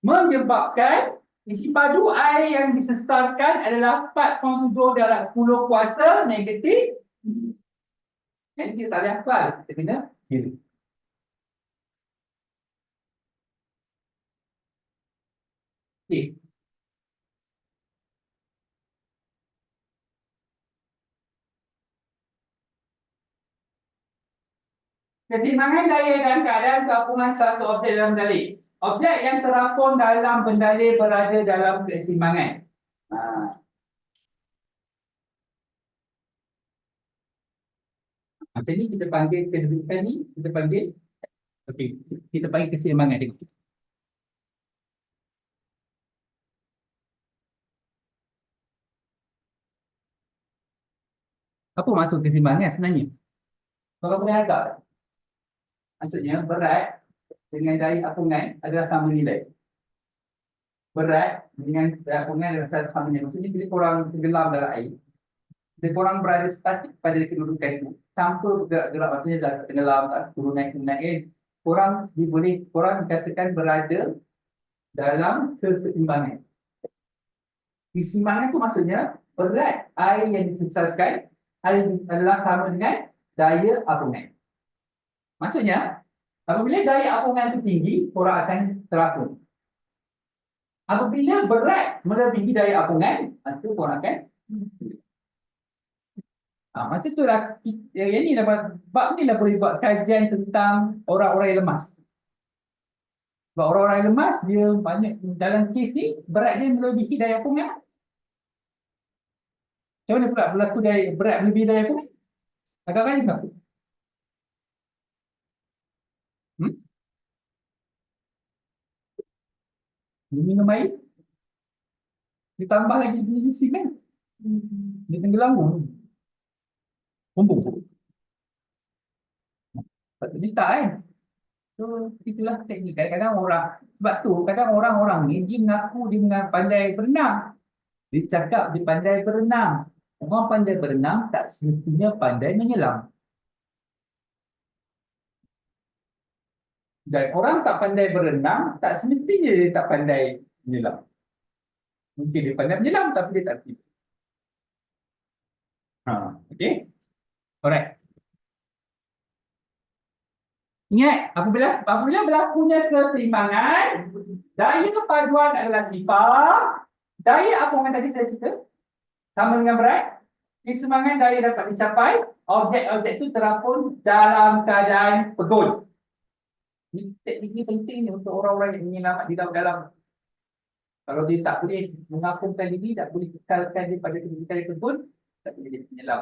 menyebabkan isi padu air yang disesarkan adalah 4,7 darab 10 kuasa negatif. Jadi kita tak boleh hafal, kita kena kira. Okey. Keseimbangan daya dan keadaan gabungan satu objek dalam bendalih. Objek yang terapung dalam bendalih berada dalam keseimbangan. Macam ni kita panggil kedudukan ni, kita panggil okey, kita panggil keseimbangan dia. Apa maksud keseimbangan sebenarnya? Kalau boleh agak. Maksudnya berat dengan daya apungan adalah sama nilai. Berat dengan daya apungan adalah sama nilai. Maksudnya bila korang tenggelam dalam air, bila korang berada statik pada kedudukan itu, tanpa bergerak-gerak, maksudnya dah tenggelam, tak turun naik, korang dikatakan berada dalam keseimbangan. Keseimbangan itu maksudnya berat air yang disesatkan adalah sama dengan daya apungan. Maksudnya, apabila daya apungan itu tinggi, korang akan terapung. Apabila berat melebihi daya apungan, maka korang akan masa tu lah yang ni lah, bab ni lah boleh buat kajian tentang orang-orang yang lemas. Sebab orang-orang yang lemas, dia banyak dalam kes ni, berat dia melebihi daya apungan. Macam mana pula berlaku berat melebihi daya apungan? Agak-agak juga. Dia minum air, ditambah lagi biji simen, dia tenggelam. Bumbung. Patutnya tak kan? So, itulah teknik. Kadang-kadang orang, sebab tu kadang orang-orang ni dia mengaku dia pandai berenang. Dia cakap dia pandai berenang. Orang pandai berenang tak semestinya pandai menyelam. Dan orang tak pandai berenang tak semestinya dia tak pandai menyelam. Mungkin dia pandai menyelam tapi dia tak tipu. Okay. Alright. Ingat, apabila berlakunya keseimbangan, daya paduan adalah sifar. Daya apa yang tadi saya cerita? Sama dengan berat. Keseimbangan daya dapat dicapai. Objek-objek itu terapun dalam keadaan pegun. Teknik ini penting ni untuk orang-orang yang ingin selamat di dalam. Kalau dia tak boleh mengapungkan diri, tak boleh kekalkan dia pada kedudukan yang pegun, tak boleh jadi penyelam.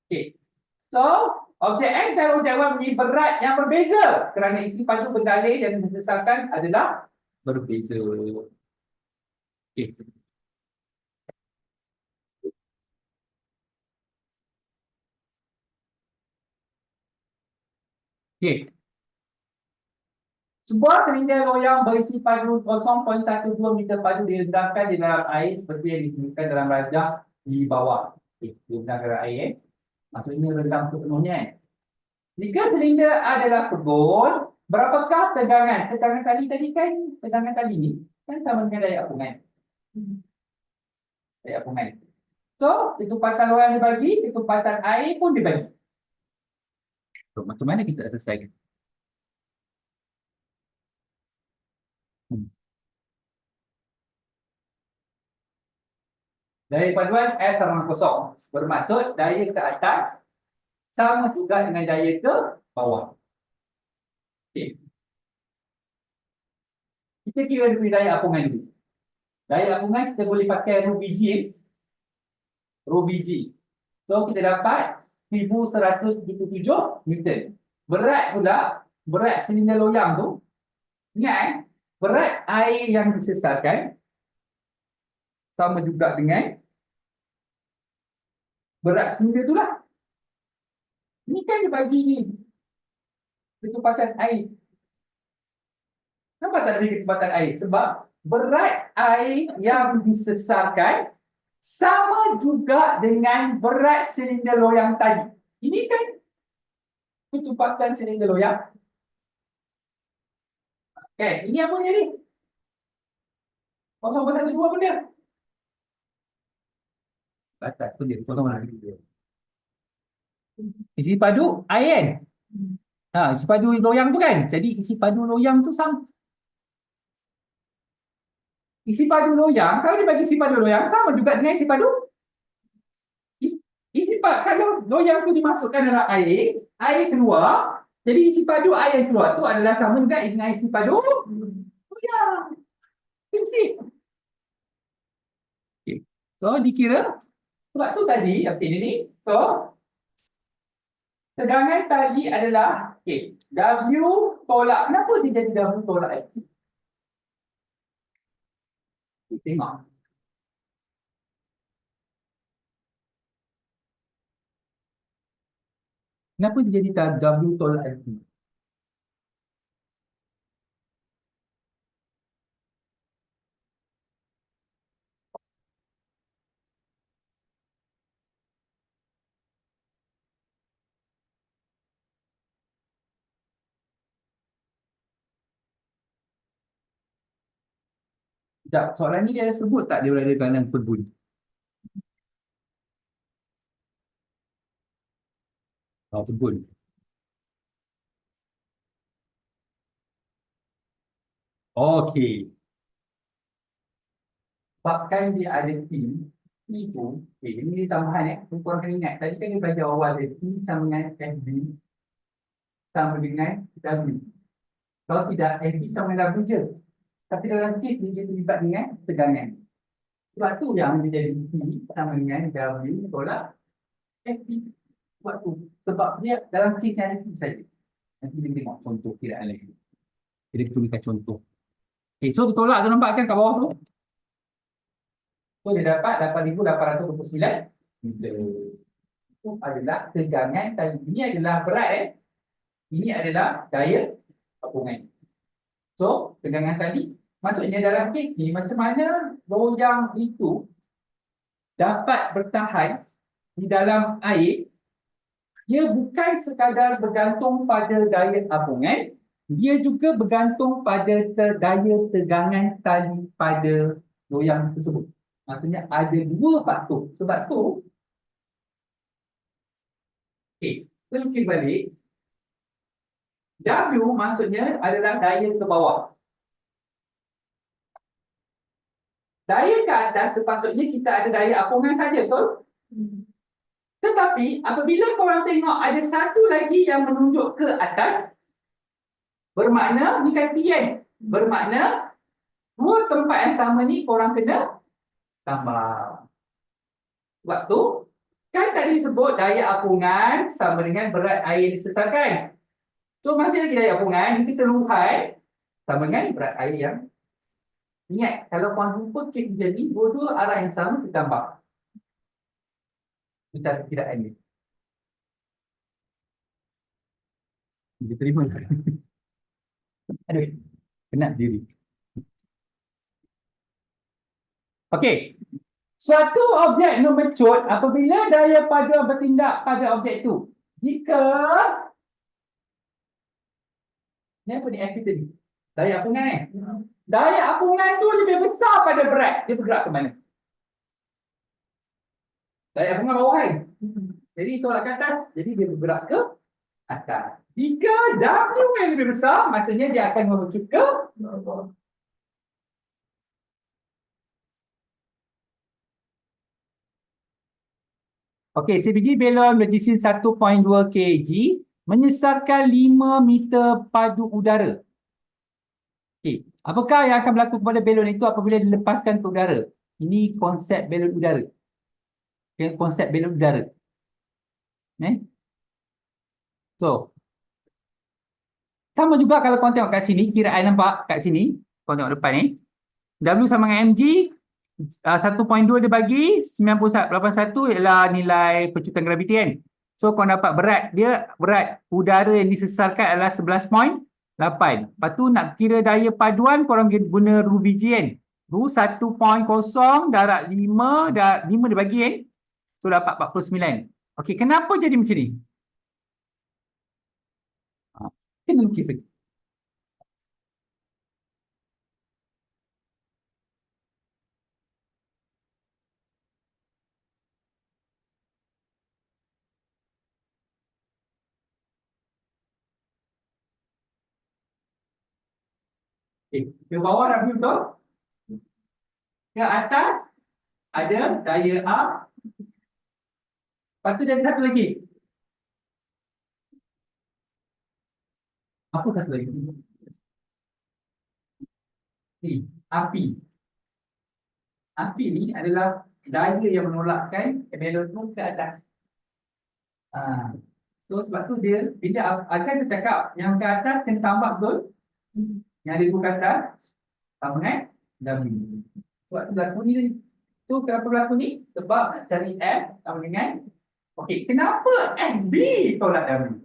Okay. So, objek X dan objek Y mempunyai berat yang berbeza kerana isi padu berdalih dan berdasarkan adalah berbeza. Okay. Okay. Sebuah silinder loyang berisi padu 0.12 meter padu direndamkan di dalam air seperti yang ditunjukkan dalam rajah di bawah. Okay. Direndam dalam air. Maksudnya rendam sepenuhnya. Jika silinder adalah pegun, berapakah tegangan? Tegangan tali tadi kan, tegangan tali ni kan sama dengan daya apungan. Daya apungan. So, ketupatan loyang dibagi, ketupatan air pun dibagi. So, macam mana kita selesaikan? Daya paduan F sama dengan kosong. Bermaksud daya ke atas sama juga dengan daya ke bawah. Okay. Kita kira dulu daya apungan dulu. Daya apungan kita boleh pakai rho biji. Rho biji. So kita dapat 1177 Newton. Berat pula, berat silinder loyang tu, ingat berat air yang disesatkan sama juga dengan berat silinder tu lah. Ini kan dia bagi ni ketupatan air. Kenapa tak ada ketupatan air? Sebab berat air yang disesatkan sama juga dengan berat silinder loyang tadi. Ini kan ketupatan silinder loyang. Okay, ini apa jadi? 0.12 pun dia. Atas pun dia, 0.12. Isi padu air kan? Isi padu loyang tu kan? Jadi isi padu loyang tu sama. Isi padu loyang, kalau dia bagi isi padu loyang sama juga dengan isi padu. Kalau loyang tu dimasukkan dalam air, air keluar, jadi isi padu air yang keluar tu adalah sama dengan isi padu loyang. Prinsip. Okay. So dikira sebab tu tadi, okey ni. So tegangan tadi adalah W tolak. Kenapa dia jadi W tolak F? Tengok. Kenapa dia jadi W tolak F? Sekejap, soalan ni dia sebut tak dia berada kanan perbun? Perbun. Okey. Sebabkan dia ada T itu, ini tambahan Tuan kena ingat, tadi kan dia belajar awal dia, T sama dengan FB sama dengan W. Kalau tidak, FB sama dengan W je. Tapi dalam kes dia terlibat dengan tegangan. Sebab tu yang dia jadi T sama dengan W tolak FB. Sebab tu. Sebab dia dalam kes yang ada T saja. Nanti kita tengok contoh kiraan lagi. Jadi kita gunakan contoh. Okay, so tolak tu nampak kan kat bawah tu? So dia dapat 8,829 meter. Itu adalah tegangan tali. Ini adalah berat Ini adalah daya tapungan. So tegangan tali. Maksudnya dalam kes ni macam mana loyang itu dapat bertahan di dalam air. Dia bukan sekadar bergantung pada daya tapungan, dia juga bergantung pada daya tegangan tali pada loyang tersebut. Maksudnya ada dua faktor. Sebab tu, okey, kita lukis balik. W maksudnya adalah daya ke bawah. Daya ke atas sepatutnya kita ada daya apungan saja, betul? Tetapi apabila korang tengok ada satu lagi yang menunjuk ke atas, bermakna ni kaki kan? Bermakna dua tempat yang sama ni korang kena tambah. Sebab tu kan tadi sebut daya apungan sama dengan berat air yang disesarkan. So masih lagi daya apungan, ini keseluruhan sama dengan berat air yang. Ingat, kalau korang jumpa kes jadi dua-dua arah yang sama kita tambah. Kita tidak ini. Dia terima. Aduh, kena diri. Okey. Suatu objek memecut apabila daya pada bertindak pada objek itu. Jika ni apa ni F tadi? Daya apungan Daya apungan tu lebih besar pada berat. Dia bergerak ke mana? Daya apungan bawah kan? Jadi tolak ke atas. Jadi dia bergerak ke atas. Jika W yang lebih besar, maksudnya dia akan memecut ke bawah. Okey, sebiji belon berjisim 1.2 kg menyesarkan 5 meter padu udara. Okey, apakah yang akan berlaku kepada belon itu apabila dilepaskan ke udara? Ini konsep belon udara. Okay, konsep belon udara. So, sama juga kalau korang tengok kat sini, kiraan nampak kat sini, korang tengok depan ni. W sama dengan mg, 1.2 dia bagi 9181 ialah nilai pecutan graviti kan. So korang dapat berat udara yang disesarkan adalah 11.8. Lepas tu nak kira daya paduan korang guna Ru Vg kan. Ru 1.0 darab 5 dia bagi kan. So dapat 49. Okey, kenapa jadi macam ni? Kena lukis lagi. Okay. Ke bawah dah betul? Ke atas ada daya A. Lepas tu ada satu lagi. Apa satu lagi? Ni, api. Api ni adalah daya yang menolakkan belon tu ke atas. So sebab tu dia, bila akan saya cakap yang ke atas kena tambah betul. Yang ada ke atas sama dengan W. Sebab tu berlaku ni. So kenapa berlaku ni? Sebab nak cari F sama dengan. Okey, kenapa FB tolak W?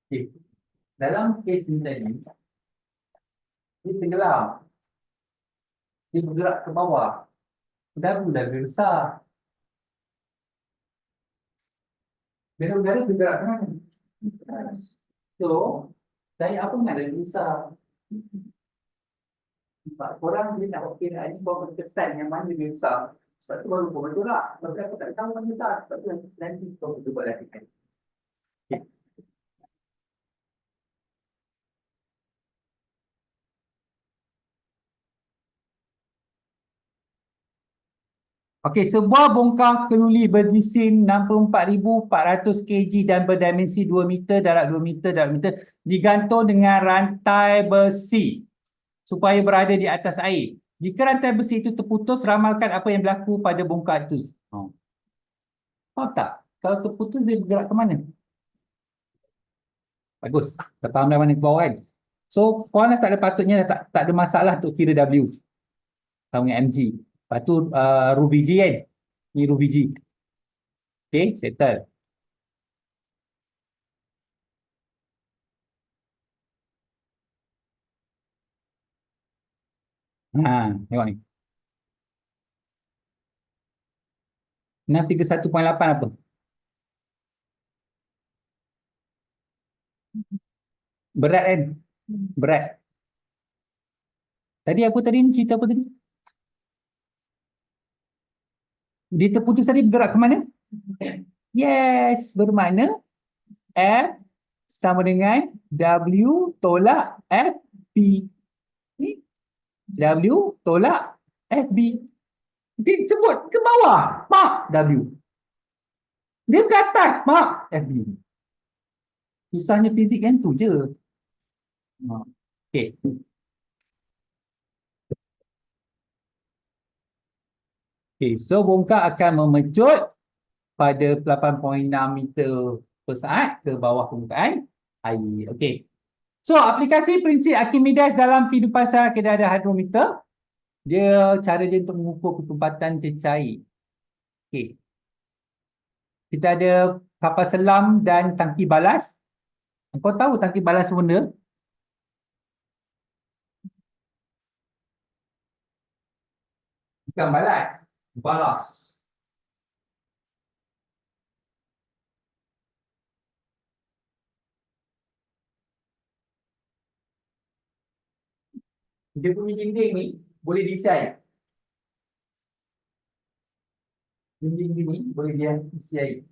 Okay. Dalam kes ni tadi, dia tenggelam. Dia bergerak ke bawah. W dah lebih besar. Belon udara bergerak ke mana? So, daya apa nak lebih besar? Sebab korang dia nak okey ni korang berkesan yang mana lebih besar. Sebab tu baru korang bergerak. Sebab aku tak tahu mana besar. Sebab tu nanti korang cuba lakukan. Okay. Okey, sebuah bongkah keluli berjisim 64,400 kg dan berdimensi 2 meter darab 2 meter darab meter digantung dengan rantai besi. supaya berada di atas air. Jika rantai besi itu terputus, ramalkan apa yang berlaku pada bongkar itu. Faham tak? Kalau terputus, dia bergerak ke mana? Bagus. Dah faham dah mana ke bawah kan? So, korang dah tak ada patutnya tak ada masalah untuk kira W. Sama dengan MG. Lepas tu, Ruby G kan? Ni Ruby G. Okay, settle. Tengok ni. 631.8 apa? Berat kan? Berat. Tadi apa tadi? Cerita apa tadi? Dia terputus tadi bergerak ke mana? Yes, bermakna F sama dengan W tolak FB. Ni W tolak FB. Dia sebut ke bawah, Mak W. Dia ke atas, Mak FB. Susahnya fizik kan tu je. Okay. Okay, so bongkar akan memecut pada 8.6 meter per saat ke bawah permukaan air. Okey. So, aplikasi prinsip Archimedes dalam kehidupan sehari kita ada hidrometer. Cara dia untuk mengukur ketempatan cecair. Okey. Kita ada kapal selam dan tangki balas. Kau tahu tangki balas benda? Bukan balas. Balas. Dia punya dinding ni boleh desain. Dinding ni boleh dia isi air.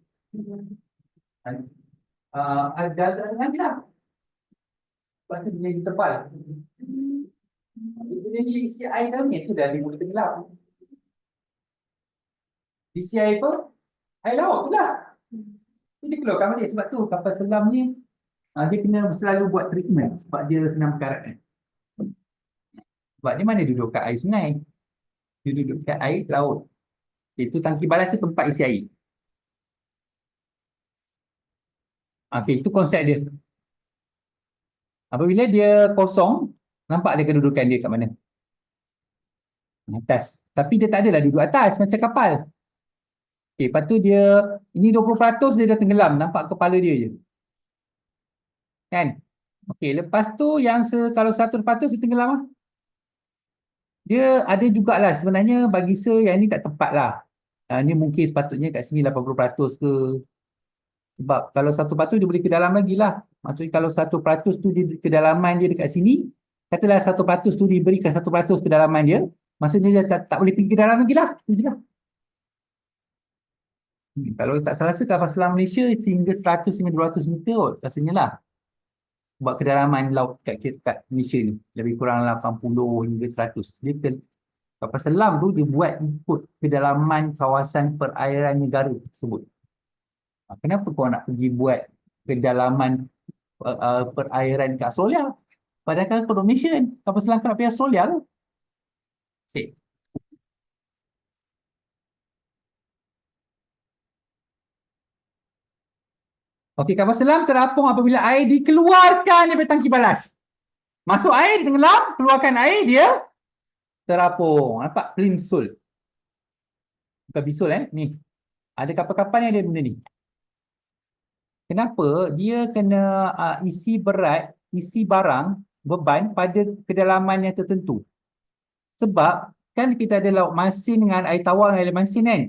Ada nanti lah. Lepas tu dia tebal. Bila dia isi air dalam ni, tu dah dia mula tenggelam. Isi air apa? Air laut tu lah. Dia keluarkan balik sebab tu kapal selam ni dia kena selalu buat treatment sebab dia senang berkarat. Sebab dia mana duduk kat air sungai. Dia duduk kat air laut. Itu tangki balas tu tempat isi air. Okay, itu konsep dia. Apabila dia kosong, nampak dia kedudukan dia kat mana? Atas. Tapi dia tak adalah duduk atas macam kapal. Okay, lepas tu ini 20% dia dah tenggelam. Nampak kepala dia je. Kan? Okay, lepas tu kalau 100% dia tenggelam lah. Dia ada jugalah sebenarnya bagi saya yang ni tak tepat lah. Ni mungkin sepatutnya kat sini 80% ke. Sebab kalau 1% dia boleh ke dalam lagi lah. Maksudnya kalau 1% tu dia kedalaman dia dekat sini, katalah 1% tu diberikan 1% kedalaman dia, maksudnya dia tak boleh pergi ke dalam lagi lah. Itu je lah. Kalau tak salah kapal selam Malaysia sehingga 100 hingga 200 meter kot, rasanya lah. Sebab kedalaman laut kat Malaysia ni lebih kurang 80 hingga 100. Kapal selam tu dia buat ikut kedalaman kawasan perairan negara tersebut. Kenapa kau nak pergi buat kedalaman perairan kat Australia? Padahal kalau Malaysia kan, kapal selam kau nak pergi Australia tu. Okay. Okey, kapal selam terapung apabila air dikeluarkan daripada tangki balas. Masuk air, tenggelam, keluarkan air, dia terapung. Nampak? Plimsoll. Bukan bisul ni. Ada kapal-kapal yang ada benda ni. Kenapa? Dia kena isi barang, beban pada kedalaman yang tertentu. Sebab kan kita ada laut masin dengan air tawar dengan air masin kan?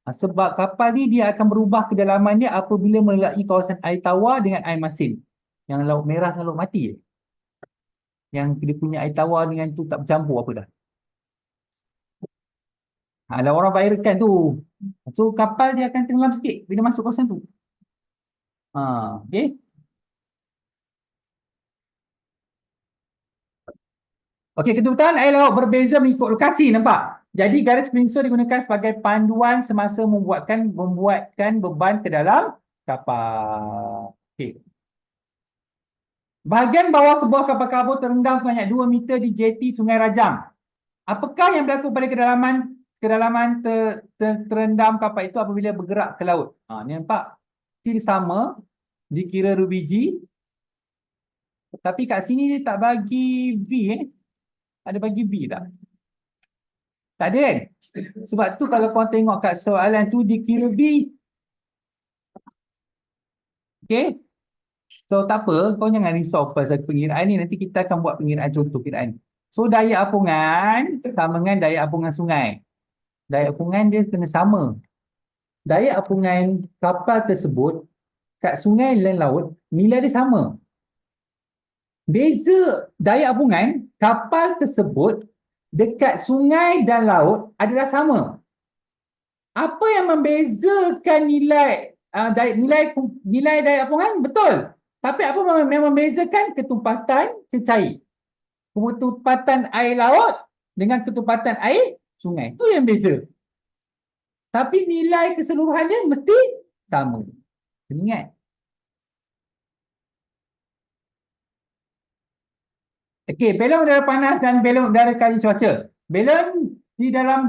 Sebab kapal ni dia akan berubah kedalaman dia apabila melalui kawasan air tawar dengan air masin. Yang laut merah dengan laut mati. Yang dia punya air tawar dengan tu tak bercampur apa dah. Ada orang viralkan tu. So kapal dia akan tenggelam sikit bila masuk kawasan tu. Okay. Okey, kedudukan air laut berbeza mengikut lokasi, nampak? Jadi garis peninsula digunakan sebagai panduan semasa membuatkan beban ke dalam kapal. Okey. Bahagian bawah sebuah kapal kabur terendam sebanyak 2 meter di jeti Sungai Rajang. Apakah yang berlaku pada terendam kapal itu apabila bergerak ke laut? Ni nampak. Still sama. Dikira Rubiji. Tapi kat sini dia tak bagi V Ada bagi V tak? Tak ada kan? Sebab tu kalau kau tengok kat soalan tu dikira V. Okay? So tak apa, kau jangan risau pasal pengiraan ni. Nanti kita akan buat pengiraan contoh kiraan. So daya apungan sama dengan daya apungan sungai. Daya apungan dia kena sama. Daya apungan kapal tersebut kat sungai dan laut, nilai dia sama. Beza daya apungan kapal tersebut dekat sungai dan laut adalah sama. Apa yang membezakan nilai daya apungan? Betul. Tapi apa yang membezakan ketumpatan cecair? Ketumpatan air laut dengan ketumpatan air sungai. Itu yang beza. Tapi nilai keseluruhannya mesti sama. Ingat. Okey, belon udara panas dan belon udara kali cuaca. Belon di dalam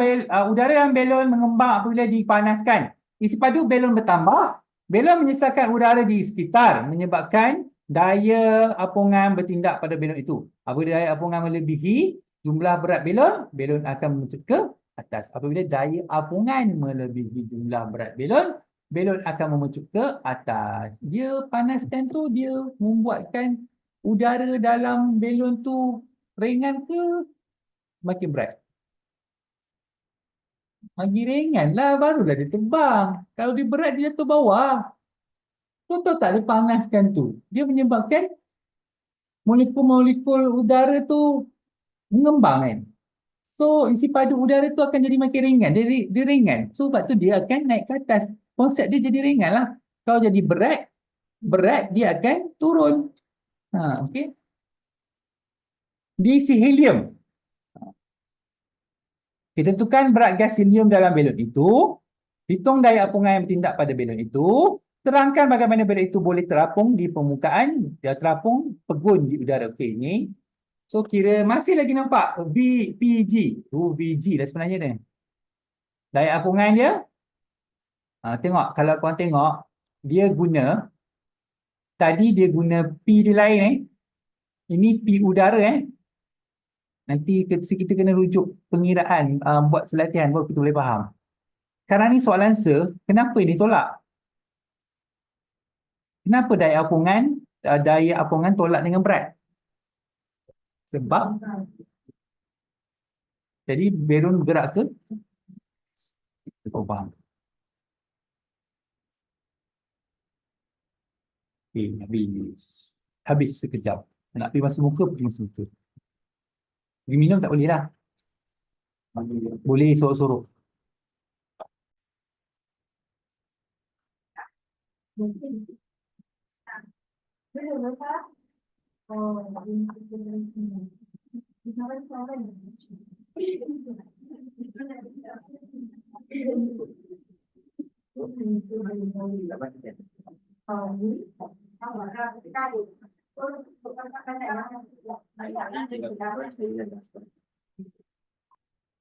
udara dan belon mengembang apabila dipanaskan. Isi padu belon bertambah. Belon menyesatkan udara di sekitar menyebabkan daya apungan bertindak pada belon itu. Apabila daya apungan melebihi jumlah berat belon, belon akan memucut ke atas. Apabila daya apungan melebihi jumlah berat belon, belon akan memucut ke atas. Dia panaskan tu dia membuatkan udara dalam belon tu ringan ke makin berat? Lagi ringan lah, barulah dia terbang. Kalau dia berat, dia jatuh bawah. Kau tahu tak dia panaskan tu? Dia menyebabkan molekul-molekul udara tu mengembang kan? So, isi padu udara tu akan jadi makin ringan. Dia ringan. So, sebab tu dia akan naik ke atas. Konsep dia jadi ringan lah. Kalau jadi berat dia akan turun. Okay. Dia isi helium. Kita tentukan berat gas helium dalam belon itu. Hitung daya apungan yang bertindak pada belon itu. Terangkan bagaimana belon itu boleh terapung di permukaan. Dia terapung pegun di udara. Okey, ni. So, kira masih lagi nampak VPG. VG dah sebenarnya ni. Daya apungan dia. Tengok, kalau korang tengok, dia guna, tadi dia guna P dia lain Ini P udara Nanti kita kena rujuk pengiraan, buat selatihan baru kita boleh faham. Sekarang ni soalan kenapa ini tolak? Kenapa daya apungan tolak dengan berat? Sebab jadi belon bergerak ke? Kita faham. Okay, habis sekejap. Nak pergi masuk muka, pergi masuk muka. Pergi minum tak boleh lah. Boleh sorok-sorok.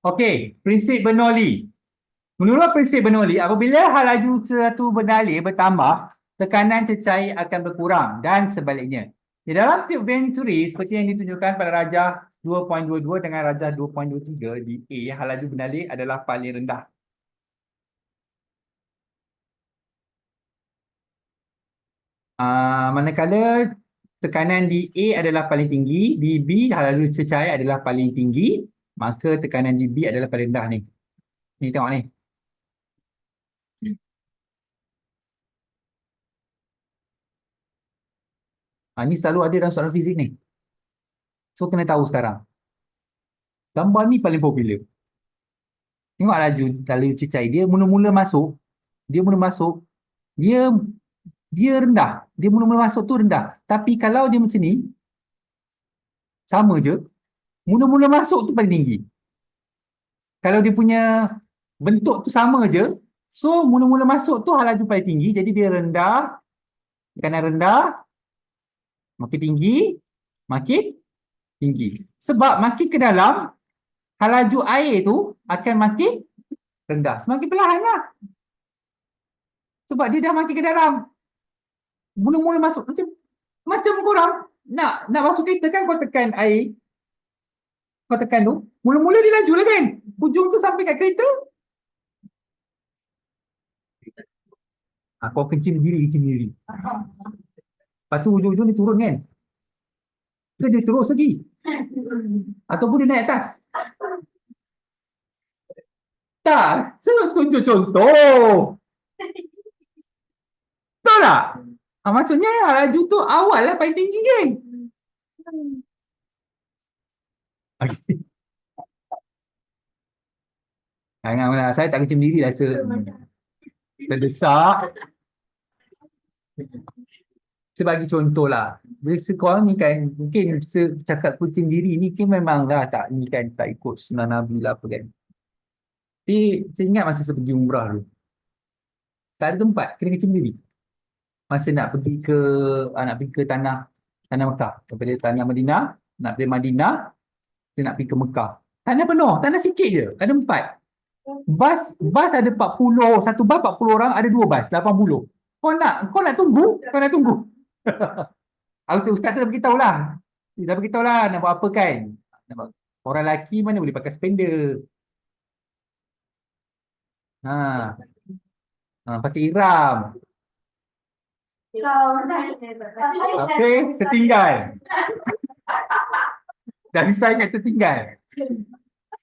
Okey, prinsip Bernoulli. Menurut prinsip Bernoulli, apabila hal laju suatu benda alir bertambah, tekanan cecair akan berkurang dan sebaliknya. Di dalam tiup Venturi, seperti yang ditunjukkan pada rajah 2.22 dengan rajah 2.23 di A, hal laju benda alir adalah paling rendah. Manakala tekanan di A adalah paling tinggi, di B hal laju cecair adalah paling tinggi, maka tekanan di B adalah paling rendah ni. Ni tengok ni. Ni selalu ada dalam soalan fizik ni. So kena tahu sekarang. Gambar ni paling popular. Tengok laju cecair. Dia mula-mula masuk, dia rendah. Dia mula-mula masuk tu rendah. Tapi kalau dia macam ni, sama je. Mula-mula masuk tu paling tinggi. Kalau dia punya bentuk tu sama je, so mula-mula masuk tu hal laju paling tinggi. Jadi dia rendah, tekanan rendah. Makin tinggi, makin tinggi. Sebab makin ke dalam, laju air tu akan makin rendah. Semakin perlahan lah. Sebab dia dah makin ke dalam. Mula-mula masuk macam korang nak masuk kereta kan, kau tekan air, kau tekan tu, mula-mula dia laju lah kan. Hujung tu sampai kat kereta, kau kencing diri. Lepas tu hujung-hujung dia turun kan. Ke dia terus lagi. Ataupun dia naik atas. Tak, saya tunjuk contoh. Betul tak? Maksudnya laju tu awal lah paling tinggi kan. Jangan, saya tak kencing diri rasa terdesak. Sebagi contoh lah. Biasa korang ni kan, mungkin cakap kucing diri ni kan memang lah tak, ni kan tak ikut sunnah Nabi lah apa kan. Tapi saya ingat masa saya pergi umrah tu, tak ada tempat, kena kencing diri. Masa nak pergi ke tanah Mekah. Daripada tanah Madinah, nak pergi Madinah, kita nak pergi ke Mekah. Tanah penuh, tanah sikit je, ada 4. Bas ada 40, satu bas 40 orang, ada 2 bas, 80. Kau nak tunggu? Ustaz tu dah beritahu lah. Nak buat apa kan? Orang lelaki mana boleh pakai spender. Pakai iram. Okey, tertinggal. Dan saya ingat tertinggal.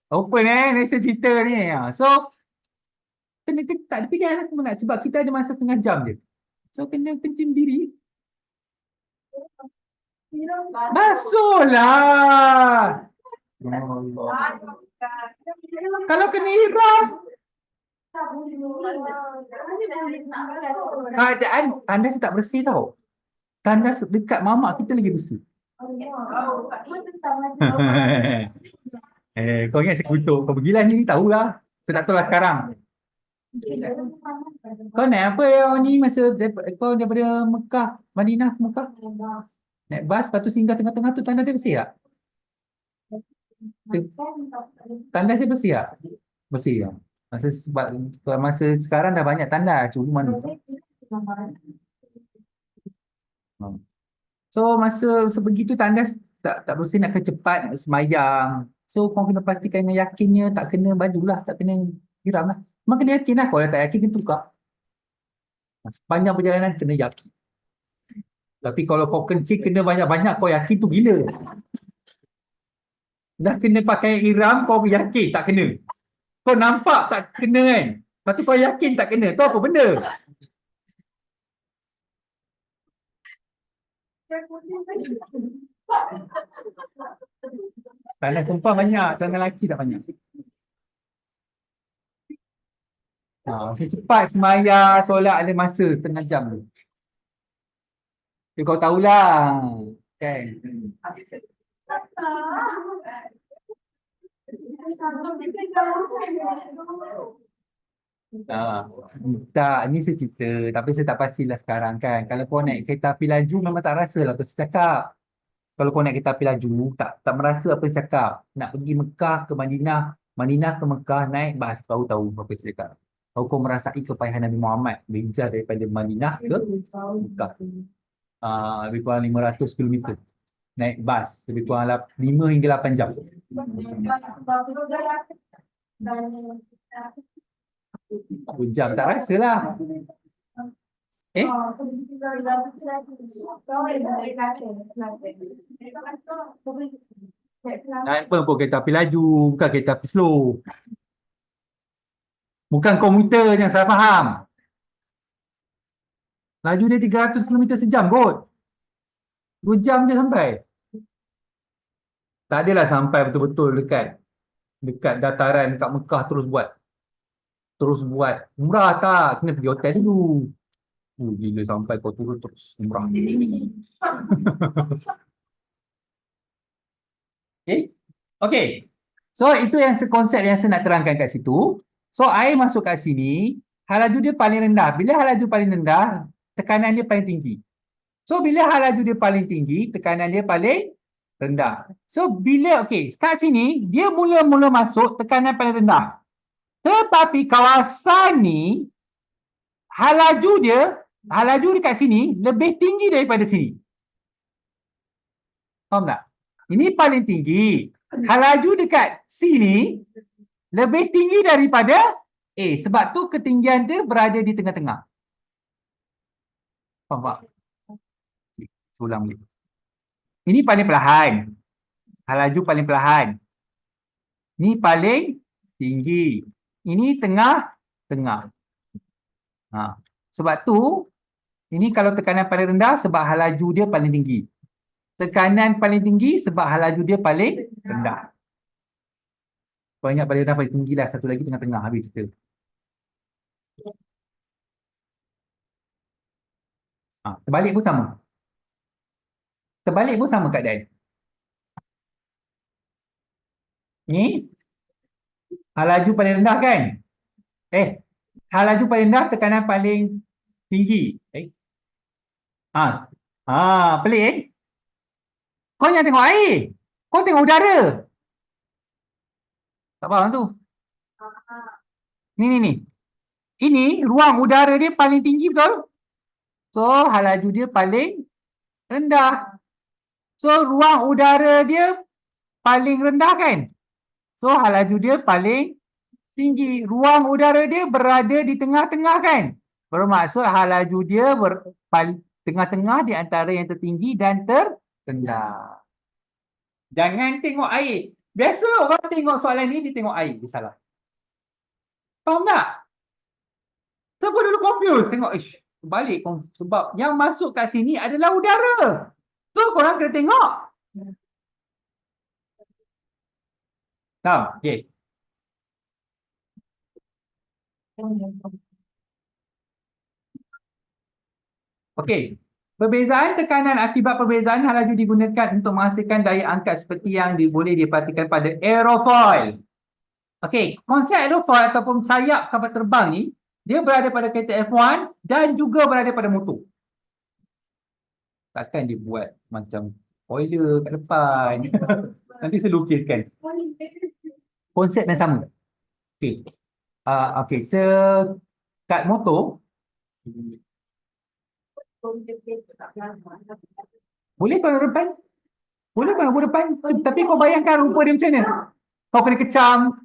Open ni saya cerita ni. So, kena tak ada pilihan lah nak, sebab kita ada masa setengah jam je. So, kena kencing diri. Basuhlah. Kalau kena iram, keadaan tandas tak bersih tau. Tandas dekat mamak kita lagi bersih. Kau ingat saya kutuk. Kau pergilah ni tahulah. Saya tak tahu lah sekarang. Kau naik apa yang ni masa kau daripada Mekah, Madinah ke Mekah? Naik bas, lepas tu singgah tengah-tengah tu, tandas dia bersih tak? Tandas dia bersih tak? Bersih tak? Masa sekarang dah banyak tandas, cuma mana? So masa sebegitu tandas tak bersih, nak kena cepat, nak semayang. So kau kena pastikan dengan yakinnya, tak kena baju lah, tak kena tiram lah. Memang kena yakin lah, kalau tak yakin kena tukar. Sepanjang perjalanan kena yakin. Tapi kalau kau kencing kena banyak-banyak, kau yakin tu gila. Dah kena pakai iram, kau yakin tak kena. Kau nampak tak kena kan? Lepas tu kau yakin tak kena. Tu apa benda? Tanah perempuan banyak, tanah lelaki tak banyak. Cepat semaya, solat ada masa setengah jam tu. Kau tahulah. Kan? Tak, ni saya cerita. Tapi saya tak pastilah sekarang kan. Kalau kau naik kereta api laju, memang tak rasa lah apa saya cakap. Kalau kau naik kereta api laju, tak merasa apa saya cakap. Nak pergi Mekah ke Madinah, Madinah ke Mekah, naik bas, baru tahu apa saya cakap. Baru kau merasai kepayahan Nabi Muhammad berhijrah daripada Madinah ke Mekah. Lebih kurang 500 km. Naik bas, lebih kurang 5 hingga 8 jam. Jam tak rasa lah. Apa pun kereta api laju, bukan kereta api slow. Bukan komuter, yang salah faham. Laju dia 300 km sejam kot. 2 jam je sampai. Tak adalah sampai betul-betul dekat dataran dekat Mekah terus buat umrah, tak. Kena pergi hotel dulu. Gila sampai kau turun terus umrah. Okay. So itu yang konsep yang saya nak terangkan kat situ. So air masuk kat sini, laju dia paling rendah. Bila laju paling rendah, tekanan dia paling tinggi. So, bila halaju dia paling tinggi, tekanan dia paling rendah. So, bila, okey, kat sini, dia mula-mula masuk tekanan paling rendah. Tetapi kawasan ni, halaju dekat sini lebih tinggi daripada sini. Faham tak? Ini paling tinggi. Halaju dekat sini lebih tinggi daripada A. Sebab tu ketinggian dia berada di tengah-tengah. Faham tak? Ulang balik. Ini paling perlahan. Halaju paling perlahan. Ini paling tinggi. Ini tengah-tengah. Ha. Sebab tu, ini kalau tekanan paling rendah sebab halaju dia paling tinggi. Tekanan paling tinggi sebab halaju dia paling rendah. Banyak paling rendah paling tinggi lah. Satu lagi tengah-tengah habis kita. Terbalik pun sama. Terbalik pun sama keadaan. Ni halaju paling rendah kan? Halaju paling rendah tekanan paling tinggi. Pelik. Kau jangan tengok air. Kau tengok udara. Tak faham tu. Ni. Ini ruang udara dia paling tinggi, betul? So, halaju dia paling rendah. So, ruang udara dia paling rendah kan? So, halaju dia paling tinggi. Ruang udara dia berada di tengah-tengah kan? Bermaksud halaju dia tengah-tengah di antara yang tertinggi dan terendah. Jangan tengok air. Biasa orang tengok soalan ni, dia tengok air. Dia salah. Faham tak? So, kau dulu confused. Tengok, balik. Sebab yang masuk kat sini adalah udara. So, korang kena tengok. Faham? Okay. Okey. Perbezaan tekanan akibat perbezaan halaju digunakan untuk menghasilkan daya angkat seperti yang boleh diperhatikan pada aerofoil. Okey, konsep aerofoil ataupun sayap kapal terbang ni, dia berada pada kereta F1 dan juga berada pada motor. Takkan dia buat macam spoiler kat depan. Nanti saya lukiskan. Konsep yang sama. Okey. Okey, kat motor, boleh kau nak depan? Boleh kau nak buat depan? Tapi kau bayangkan rupa dia macam mana? Kau kena kecam.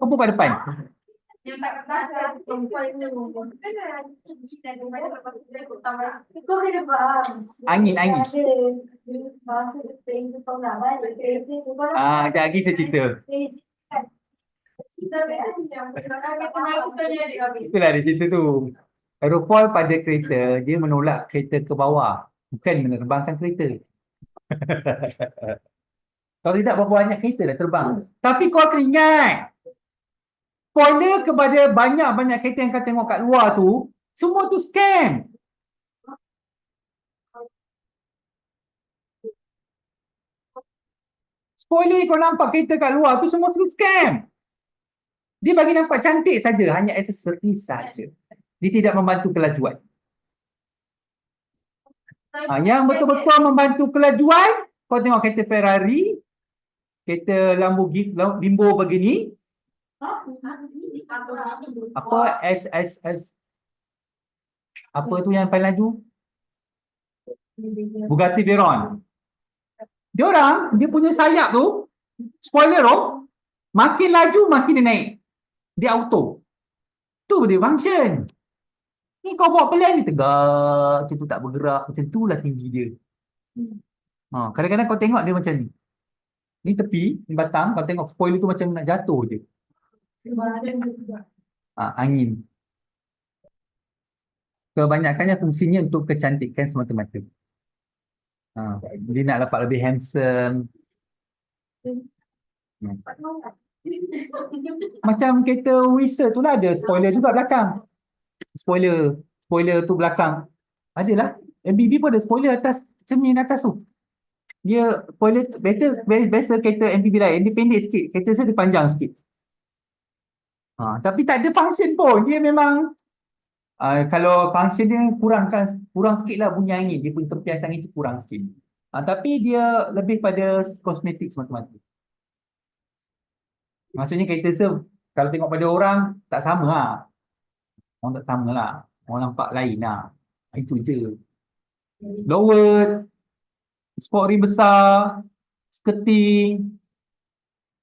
Kau buat depan. Yang tak kena perempuan ni. Kau kena faham. Angin. Masa train tu kau nak balik. Sekejap lagi saya cerita. Itulah dia cerita tu. Aerofoil pada kereta, dia menolak kereta ke bawah. Bukan menerbangkan kereta. Kalau tidak, berapa banyak kereta dah terbang. Tapi kau akan ingat, spoiler kepada banyak-banyak kereta yang kau tengok kat luar tu, semua tu scam. Spoiler kau nampak kereta kat luar tu semua scam. Dia bagi nampak cantik saja, hanya aksesori saja. Dia tidak membantu kelajuan. Yang betul-betul membantu kelajuan, kau tengok kereta Ferrari, kereta Lambo begini. Apa SSS? Apa tu yang paling laju? Bugatti Veyron. Dia punya sayap tu, spoiler tu, makin laju makin dia naik. Dia auto. Tu dia function. Ni kau bawa pelan ni tegak, macam tu tak bergerak, macam tu lah tinggi dia. Kadang-kadang kau tengok dia macam ni. Ni tepi, ni batang, kau tengok spoiler tu macam nak jatuh je. Angin. Kebanyakannya fungsinya untuk kecantikan semata-mata. Dia nak dapat lebih handsome. Macam kereta Wizard tu lah ada spoiler juga belakang. Spoiler tu belakang. Adalah. MBB pun ada spoiler atas, cermin atas tu. Dia spoiler biasa kereta MBB lain, dia pendek sikit. Kereta saya dia panjang sikit. Tapi tak ada function pun. Dia memang Kalau function dia kurang sikit lah bunyi angin. Dia pun tempias angin tu kurang sikit. Tapi dia lebih pada kosmetik semata-mata. Maksudnya kita serve, kalau tengok pada orang, tak sama lah. Orang tak sama lah. Orang nampak lain lah. Itu je. Lower, sport rim besar, skirting.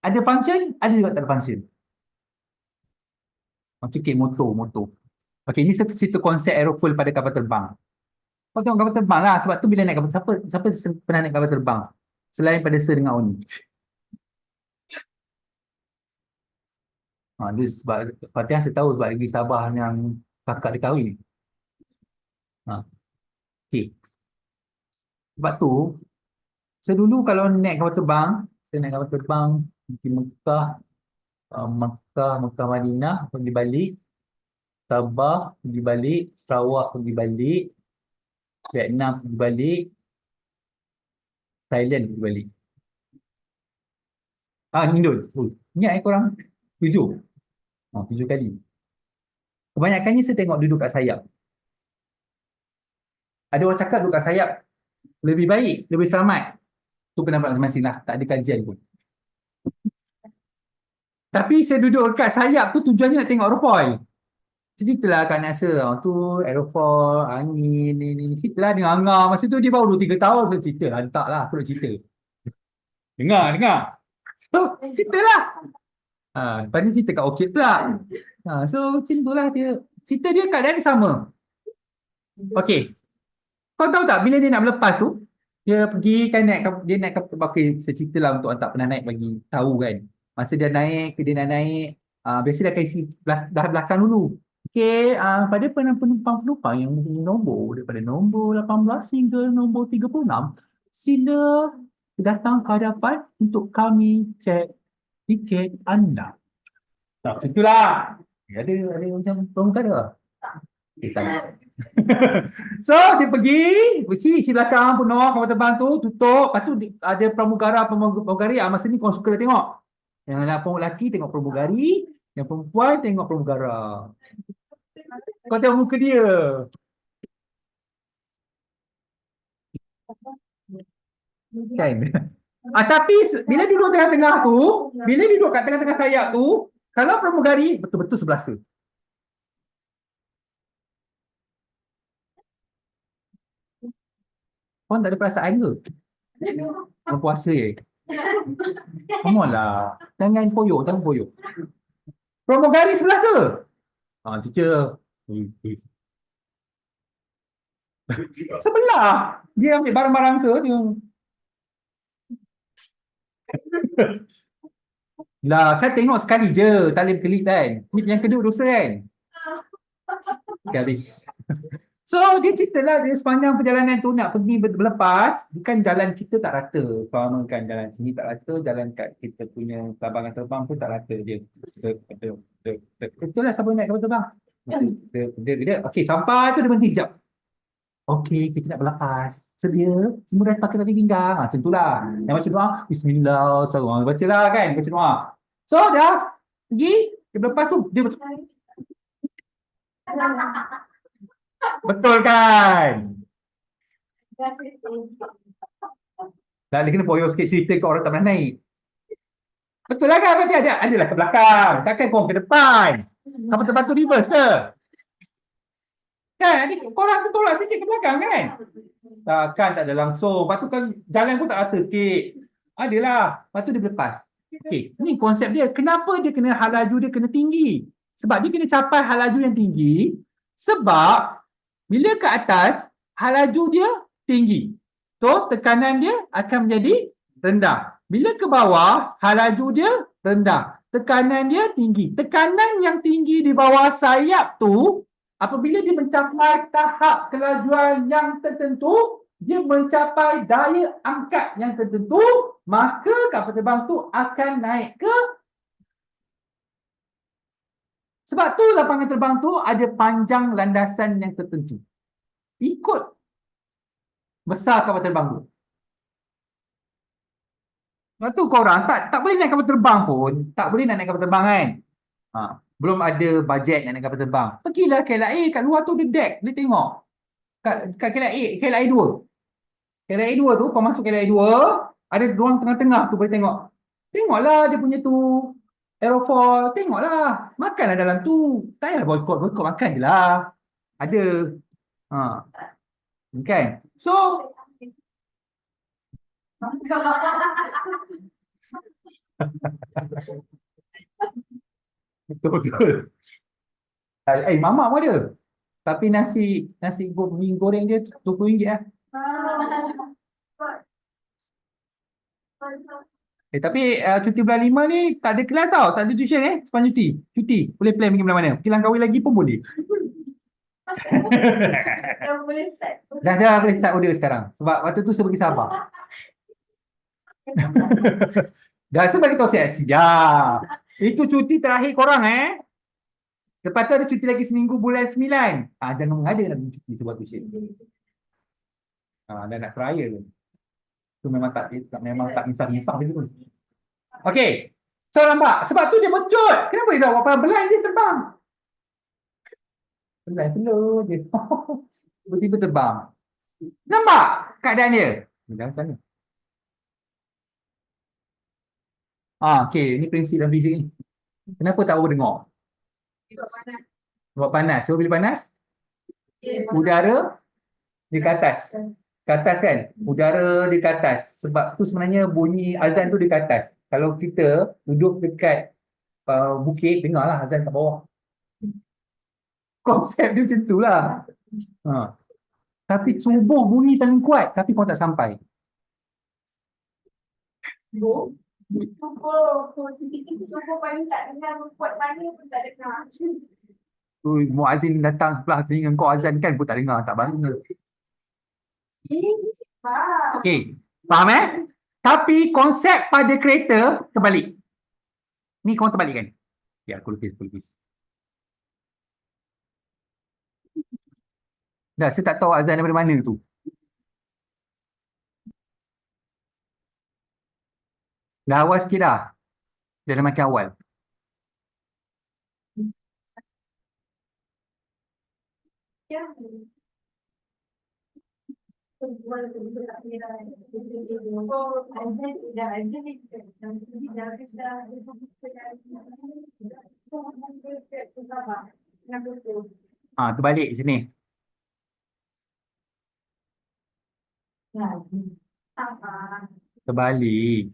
Ada function, ada juga tak ada function. Macam motor. Okey, ni cerita konsep aerofoil pada kapal terbang. Kau tengok kapal terbang lah. Sebab tu bila naik kapal, siapa pernah naik kapal terbang? Selain pada Sir dengan Oni. Dia sebab Fatihah saya tahu sebab negeri Sabah yang kakak dia kahwin. Okey. Sebab tu, sedulu kalau naik kapal terbang, saya naik kapal terbang di Mekah, Mekah Madinah, pergi balik, Sabah pergi balik, Sarawak pergi balik, Vietnam pergi balik, Thailand pergi balik. Indon. Ingat korang? 7. 7 kali. Kebanyakannya saya tengok duduk kat sayap. Ada orang cakap duduk kat sayap lebih baik, lebih selamat. Tu pendapat masing-masing lah. Tak ada kajian pun. Tapi saya duduk kat sayap tu tujuannya nak tengok aerofoil. Ceritalah kat Nasir. Tu aerofoil, angin, ni. Ceritalah dengan Angah. Masa tu dia baru 2-3 tahun. Saya cerita lah. Taklah aku nak cerita. Dengar. So, ceritalah. Lepas ni cerita kat Orchid pula. So, macam tu lah dia. Cerita dia keadaan dia sama. Okey. Kau tahu tak bila dia nak melepas tu, dia pergi kan dia naik kapal. Okay, saya cerita lah untuk orang tak pernah naik bagi tahu kan. Masa dia nak naik, biasa dia akan isi dah belakang dulu. Okey, pada penumpang-penumpang yang mempunyai nombor daripada nombor 18 hingga nombor 36, sila datang ke hadapan untuk kami cek tiket anda. Tak, macam itulah. Ada macam pramugara. Tak. So, dia pergi, isi belakang penuh kapal terbang tu, tutup. Lepas tu ada pramugari. Masa ni kau suka tengok. Yang lelaki tengok pramugari, yang perempuan tengok pramugara. Kau tengok muka dia. Kan? Tapi bila duduk tengah-tengah tu, bila duduk kat tengah-tengah sayap tu, kalau pramugari, betul-betul sebelah tu. Korang tak ada perasaan ke? Berpuasa je. Come on lah. Jangan poyok. Pramugari sebelah tu. Teacher. Sebelah. Dia ambil barang-barang dia. Lah, kan tengok sekali je. Tak boleh berkelip kan. Klip yang kedua dosa kan. Garis. So, dia ceritalah dia sepanjang perjalanan tu nak pergi berlepas, kan jalan kita tak rata. Faham kan, jalan sini tak rata, jalan kat kita punya labangan terbang pun tak rata je. Itulah siapa naik kapal terbang. Okey, sampai tu dia berhenti sekejap. Okey, kita nak berlepas. Sedia, semua dah pakai tali pinggang. Macam itulah. Yang baca doa, Bismillah, salam. Bacalah kan, baca doa. So, dah pergi, dia berlepas tu, dia baca. Betul kan? Dah dia kena poyo sikit cerita ke orang tak pernah naik. Betul lah kan? Berarti adalah ke belakang. Takkan korang ke depan. Kapal terbang tu reverse ke? Kan? Korang tertolak sikit ke belakang kan? Takkan tak ada langsung. Lepas tu kan jalan pun tak rata sikit. Adalah. Lepas tu dia berlepas. Okey, ni konsep dia. Kenapa dia kena hal laju dia kena tinggi? Sebab dia kena capai hal laju yang tinggi. Sebab bila ke atas, hal laju dia tinggi. So, tekanan dia akan menjadi rendah. Bila ke bawah, hal laju dia rendah. Tekanan dia tinggi. Tekanan yang tinggi di bawah sayap tu, apabila dia mencapai tahap kelajuan yang tertentu, dia mencapai daya angkat yang tertentu, maka kapal terbang tu akan naik ke. Sebab tu lapangan terbang tu ada panjang landasan yang tertentu. Ikut besar kapal terbang tu. Sebab tu korang tak boleh naik kapal terbang pun. Tak boleh nak naik kapal terbang kan. belum ada bajet nak naik kapal terbang. Pergilah KLIA, kat luar tu ada deck, boleh tengok. Kat KLIA 2. KLIA 2 tu, kau masuk KLIA 2, ada ruang tengah-tengah tu boleh tengok. Tengoklah dia punya tu aerofoil, tengoklah. Makanlah dalam tu. Tak payah boykot makan je lah. Ada. Ha. Kan? So, betul-betul. Mamak pun ada. Tapi nasi mie goreng dia RM20 lah. Tapi cuti bulan 5 ni tak ada kelas tau. Tak ada tuition sepanjang cuti. Cuti. Boleh plan pergi mana-mana. Pergi Langkawi lagi pun boleh. Dah boleh start order sekarang. Sebab waktu tu saya pergi Sabah. Dah saya bagi tahu siap. Itu cuti terakhir korang Lepas tu ada cuti lagi seminggu bulan 9. Jangan mengada nak cuti sebab tuition. Dah nak trial. Tu memang tak insaf gitu. Okey. So nampak sebab tu dia mecut. Kenapa dia tak buat belai dia terbang? Belai telur dia. Tiba-tiba terbang. Nampak keadaan dia? Jangan sana. Okey, ni prinsip dalam fizik ni. Kenapa tak boleh dengar? Sebab panas. So bila panas? Udara di ke atas. Ke atas kan? Udara di ke atas. Sebab tu sebenarnya bunyi azan tu di ke atas. Kalau kita duduk dekat bukit, dengarlah azan kat bawah. Konsep dia macam tu lah. Tapi subuh bunyi paling kuat, tapi kau tak sampai. Subuh paling tak dengar kuat mana pun tak dengar. Muazzin datang sebelah telinga kau azan kan pun tak dengar, tak bangga. Okey, faham Tapi konsep pada kereta terbalik. Ni kau terbalik kan? Ya, aku lukis. Dah, saya tak tahu azan daripada mana tu. Dah awal sikit dah. Dia dah makin awal. Terbalik sini. Terbalik.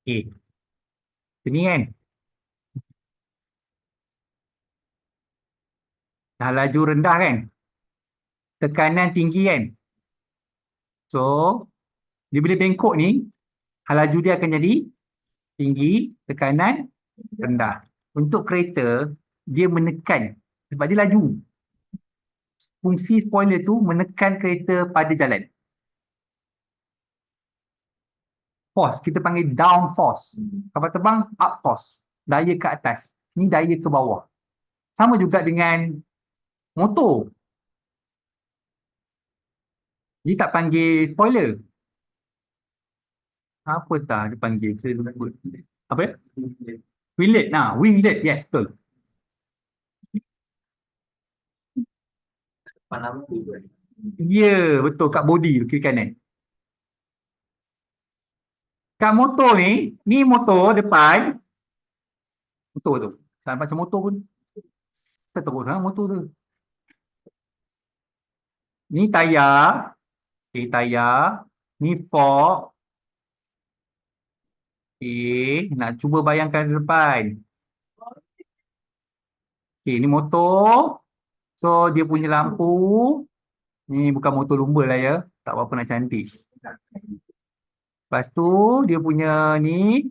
Okey. Sini kan? Dah laju rendah kan? Tekanan tinggi kan? So, dia bila bengkok ni, laju dia akan jadi tinggi, tekanan rendah. Untuk kereta, dia menekan sebab dia laju. Fungsi spoiler tu menekan kereta pada jalan. Force, kita panggil down force. Kapal terbang, up force. Daya ke atas. Ni daya ke bawah. Sama juga dengan motor. Dia tak panggil spoiler. Apa tak dia panggil? Apa ya? Winglet. Winglet. Yes, betul. Ya, betul. Kat body tu, kiri kanan. Kat motor ni motor depan. Motor tu. Tak macam motor pun. Kita teruk sangat motor tu. Ni tayar. Okay, tayar. Ni fork. Okay, nak cuba bayangkan ke depan. Okay, ni motor. So, dia punya lampu. Ni bukan motor lumba lah ya. Tak apa-apa nak cantik. Lepas tu, dia punya ni.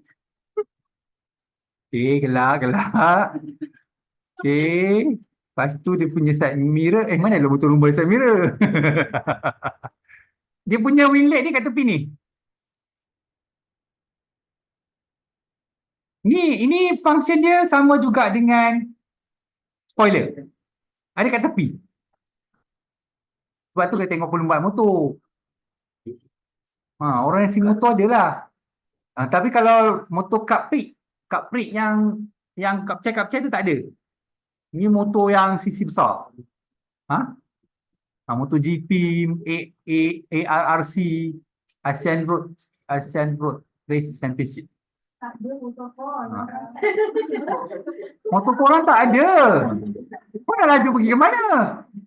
Okay, gelak. Okay. Lepas tu, dia punya side mirror. Mana lah motor lumba side mirror? Dia punya winglet ni kat tepi ni. Ini function dia sama juga dengan spoiler. Ada kat tepi. Sebab tu kita tengok pelumbat motor. Orang yang si motor je lah. Tapi kalau motor Capri yang kapcai tu tak ada. Ini motor yang CC besar. Ha? MotoGP, ARRC, ASEAN Road Race Championship. Tak ada protokol. Motor korang tak ada. Kau nak laju pergi ke mana?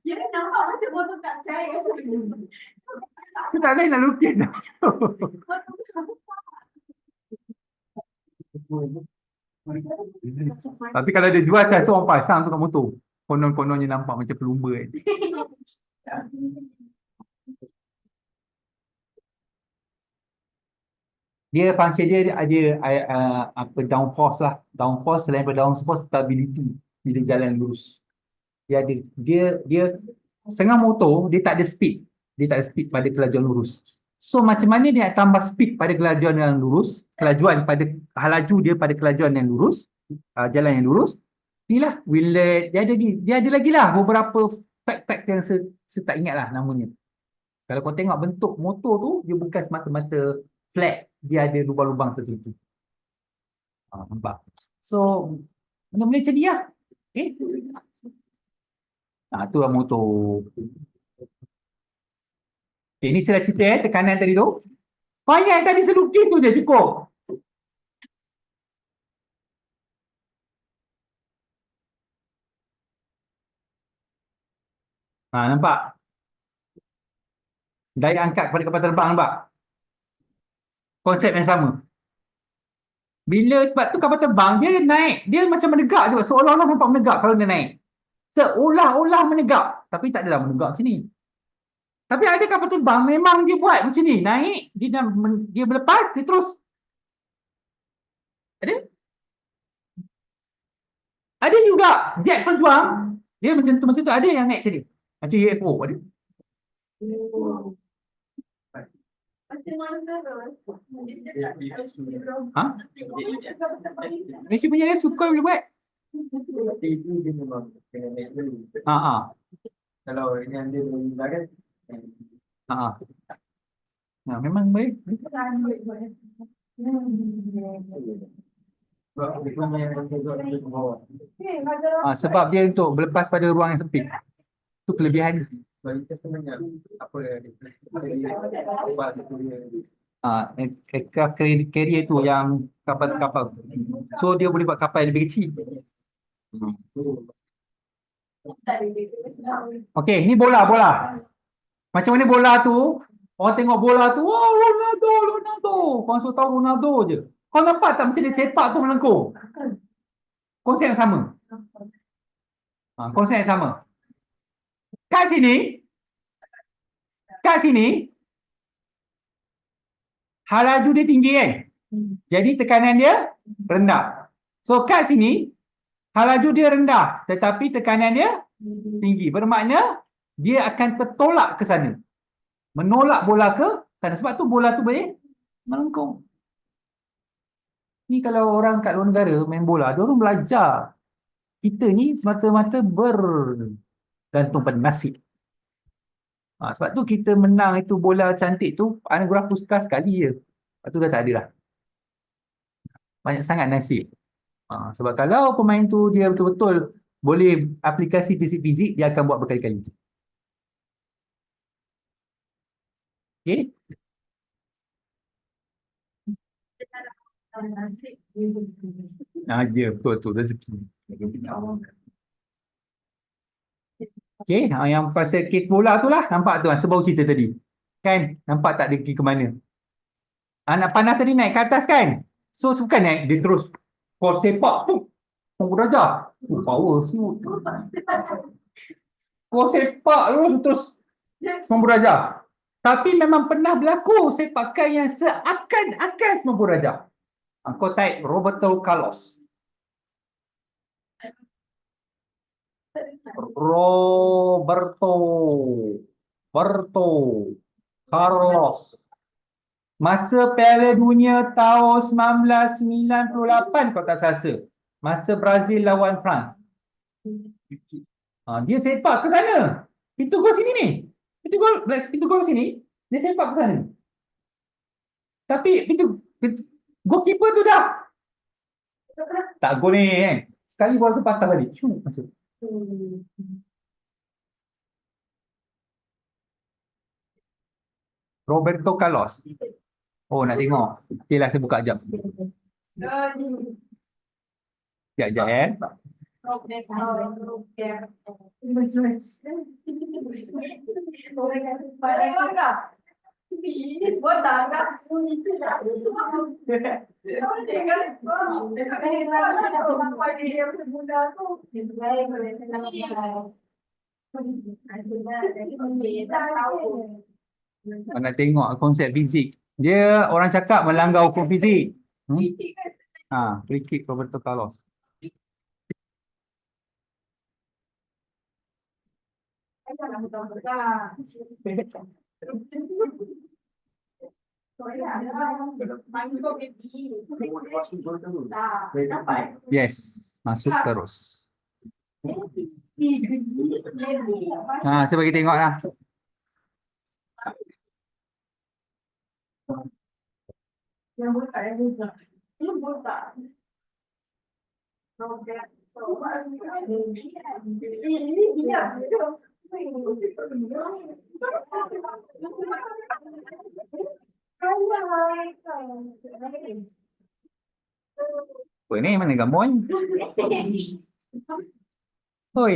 Dia nampak macam motor tak percaya. Saya tak boleh nak lukis. Tapi kalau dia jual, saya rasa orang pasang tu kat motor. Konon-kononnya nampak macam pelumba kan. Dia function dia ada apa downforce lah. Downforce selain daripada downforce, stability bila jalan lurus. Dia setengah motor dia tak ada speed. Dia tak ada speed pada kelajuan lurus. So macam mana dia nak tambah speed pada kelajuan yang lurus, kelajuan pada laju dia pada kelajuan yang lurus, jalan yang lurus. Inilah wheelet, dia ada lagi lah beberapa fact yang saya tak ingat lah namanya. Kalau kau tengok bentuk motor tu, dia bukan semata-mata flat, dia ada lubang-lubang tertentu. Nampak? So, benda-benda macam ni lah. Okay? Tu lah motor. Okay, ni saya dah cerita tekanan tadi tu. Banyak tadi saya lukis tu je cukup. Nampak? Daya angkat kepada kapal terbang, nampak? Konsep yang sama. Sebab tu kapal terbang, dia naik. Dia macam menegak juga. Seolah-olah nampak menegak kalau dia naik. Seolah-olah menegak. Tapi tak adalah menegak macam ni. Tapi ada kapal terbang, memang dia buat macam ni. Naik, dia berlepas, dia terus. Ada? Ada juga jet pejuang. Dia macam tu. Ada yang naik macam ni. Macam UFO. Ada? Ha? Malaysia punya dia suka boleh buat. Kalau yang dia berlaga. Memang baik. Sebab dia untuk berlepas pada ruang yang sempit. Itu kelebihan. Aircraft carrier tu yang kapal-kapal. So dia boleh buat kapal yang lebih kecil. Okey, ni bola. Macam mana bola tu? Orang tengok bola tu, oh Ronaldo. Kau suruh tahu Ronaldo je. Kau nampak tak macam dia sepak tu melengkung? Konsep yang sama. Konsep yang sama. Kat sini, laju dia tinggi kan? Jadi tekanan dia rendah. So kat sini, laju dia rendah, tetapi tekanan dia tinggi. Bermakna, dia akan tertolak ke sana. Menolak bola ke sana. Sebab tu bola tu boleh melengkung. Ni kalau orang kat luar negara main bola, dia orang belajar. Kita ni semata-mata bergantung pada nasib. Sebab tu kita menang itu bola cantik tu, anugerah Puskar sekali je. Lepas tu dah tak ada lah. Banyak sangat nasib. Sebab kalau pemain tu dia betul-betul boleh aplikasi fizik-fizik, dia akan buat berkali-kali. Okay? Ya, betul-betul rezeki. Okay, yang pasal kes bola tu lah, nampak tu sebab cerita tadi. Kan, nampak tak dia pergi ke mana? Anak panah tadi naik ke atas kan? So, bukan naik, dia terus kau sepak tu. Kau darjah. Power smooth. Kau sepak tu terus 90 darjah. Tapi memang pernah berlaku sepakan yang seakan-akan 90 darjah. Kau type Roberto Carlos. Carlos. Masa Piala Dunia tahun 1998 kau tak rasa. Masa Brazil lawan France. Dia sepak ke sana. Pintu gol sini ni. Pintu gol sini. Dia sepak ke sana. Tapi Goalkeeper tu dah. Tak gol ni kan. Sekali bola tu patah balik. Syuk, masuk. Roberto Carlos. Oh, nak tengok. Okey lah, saya buka jap. Jap eh. Kau nak tengok konsep fizik. Dia orang cakap melanggar hukum fizik. Free kick Roberto Carlos. Yes, masuk terus. Saya bagi tengok lah. Yang buka yang buka. Ini buka. Ini dia. Apa ni? Mana gambar ni? Oi.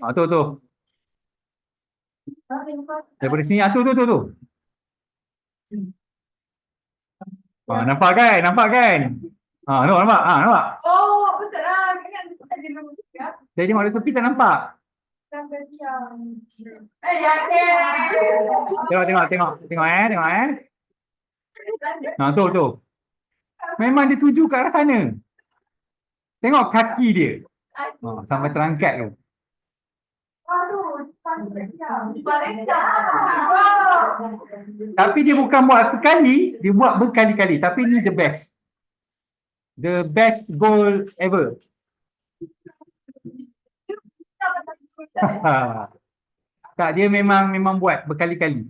Tu. Daripada sini, tu. Nampak kan? Nampak? Oh, betul lah. Kan ada nombor tiga. Saya tengok dari tepi tak nampak. Sampai diam. Yakin. Tengok. Tu. Memang dia tuju ke arah sana. Tengok kaki dia. Sampai terangkat tu. Tapi dia bukan buat sekali, dia buat berkali-kali. Tapi ni the best. The best goal ever. Tak, dia memang buat berkali-kali.